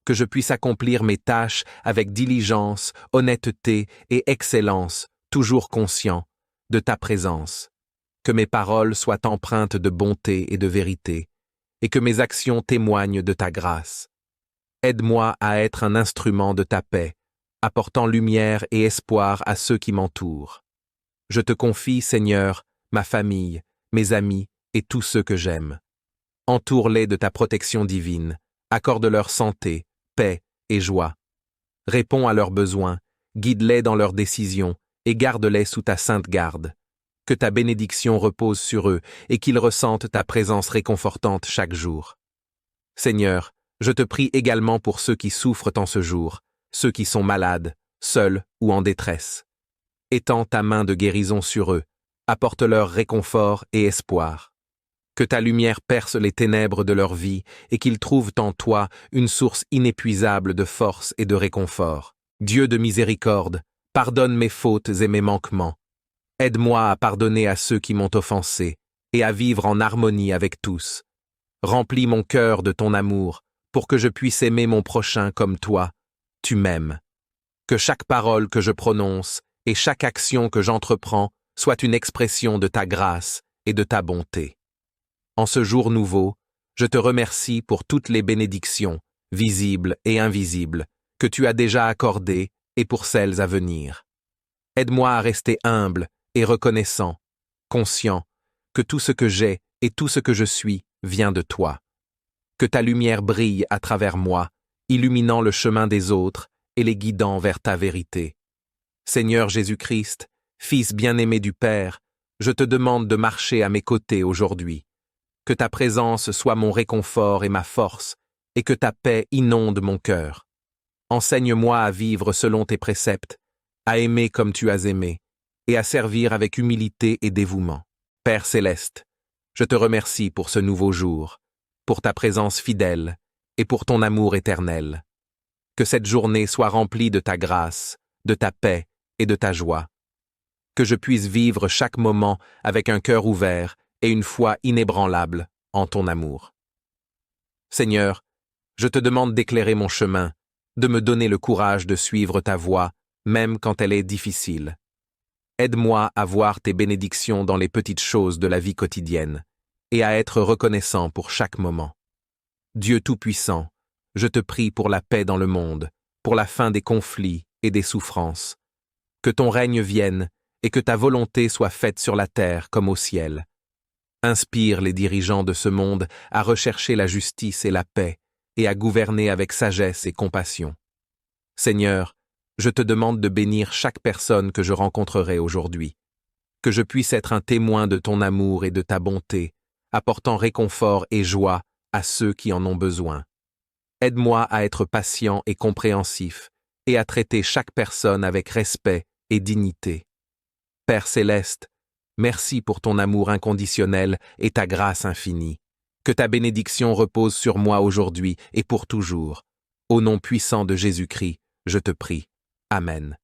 Que je puisse accomplir mes tâches avec diligence, honnêteté et excellence, toujours conscient de ta présence. Que mes paroles soient empreintes de bonté et de vérité, et que mes actions témoignent de ta grâce. Aide-moi à être un instrument de ta paix, apportant lumière et espoir à ceux qui m'entourent. Je te confie, Seigneur, ma famille, mes amis et tous ceux que j'aime. Entoure-les de ta protection divine, accorde-leur santé, paix et joie. Réponds à leurs besoins, guide-les dans leurs décisions et garde-les sous ta sainte garde. Que ta bénédiction repose sur eux et qu'ils ressentent ta présence réconfortante chaque jour. Seigneur, je te prie également pour ceux qui souffrent en ce jour, ceux qui sont malades, seuls ou en détresse. Étends ta main de guérison sur eux, apporte-leur réconfort et espoir. Que ta lumière perce les ténèbres de leur vie et qu'ils trouvent en toi une source inépuisable de force et de réconfort. Dieu de miséricorde, pardonne mes fautes et mes manquements. Aide-moi à pardonner à ceux qui m'ont offensé et à vivre en harmonie avec tous. Remplis mon cœur de ton amour pour que je puisse aimer mon prochain comme toi, tu m'aimes. Que chaque parole que je prononce et chaque action que j'entreprends soit une expression de ta grâce et de ta bonté. En ce jour nouveau, je te remercie pour toutes les bénédictions, visibles et invisibles, que tu as déjà accordées et pour celles à venir. Aide-moi à rester humble et reconnaissant, conscient que tout ce que j'ai et tout ce que je suis vient de toi. Que ta lumière brille à travers moi, illuminant le chemin des autres et les guidant vers ta vérité. Seigneur Jésus-Christ, Fils bien-aimé du Père, je te demande de marcher à mes côtés aujourd'hui. Que ta présence soit mon réconfort et ma force, et que ta paix inonde mon cœur. Enseigne-moi à vivre selon tes préceptes, à aimer comme tu as aimé, et à servir avec humilité et dévouement. Père céleste, je te remercie pour ce nouveau jour, pour ta présence fidèle et pour ton amour éternel. Que cette journée soit remplie de ta grâce, de ta paix et de ta joie. Que je puisse vivre chaque moment avec un cœur ouvert et une foi inébranlable en ton amour. Seigneur, je te demande d'éclairer mon chemin, de me donner le courage de suivre ta voie, même quand elle est difficile. Aide-moi à voir tes bénédictions dans les petites choses de la vie quotidienne et à être reconnaissant pour chaque moment. Dieu Tout-Puissant, je te prie pour la paix dans le monde, pour la fin des conflits et des souffrances. Que ton règne vienne et que ta volonté soit faite sur la terre comme au ciel. Inspire les dirigeants de ce monde à rechercher la justice et la paix et à gouverner avec sagesse et compassion. Seigneur, je te demande de bénir chaque personne que je rencontrerai aujourd'hui. Que je puisse être un témoin de ton amour et de ta bonté, apportant réconfort et joie à ceux qui en ont besoin. Aide-moi à être patient et compréhensif et à traiter chaque personne avec respect et dignité. Père céleste, merci pour ton amour inconditionnel et ta grâce infinie. Que ta bénédiction repose sur moi aujourd'hui et pour toujours. Au nom puissant de Jésus-Christ, je te prie. Amen.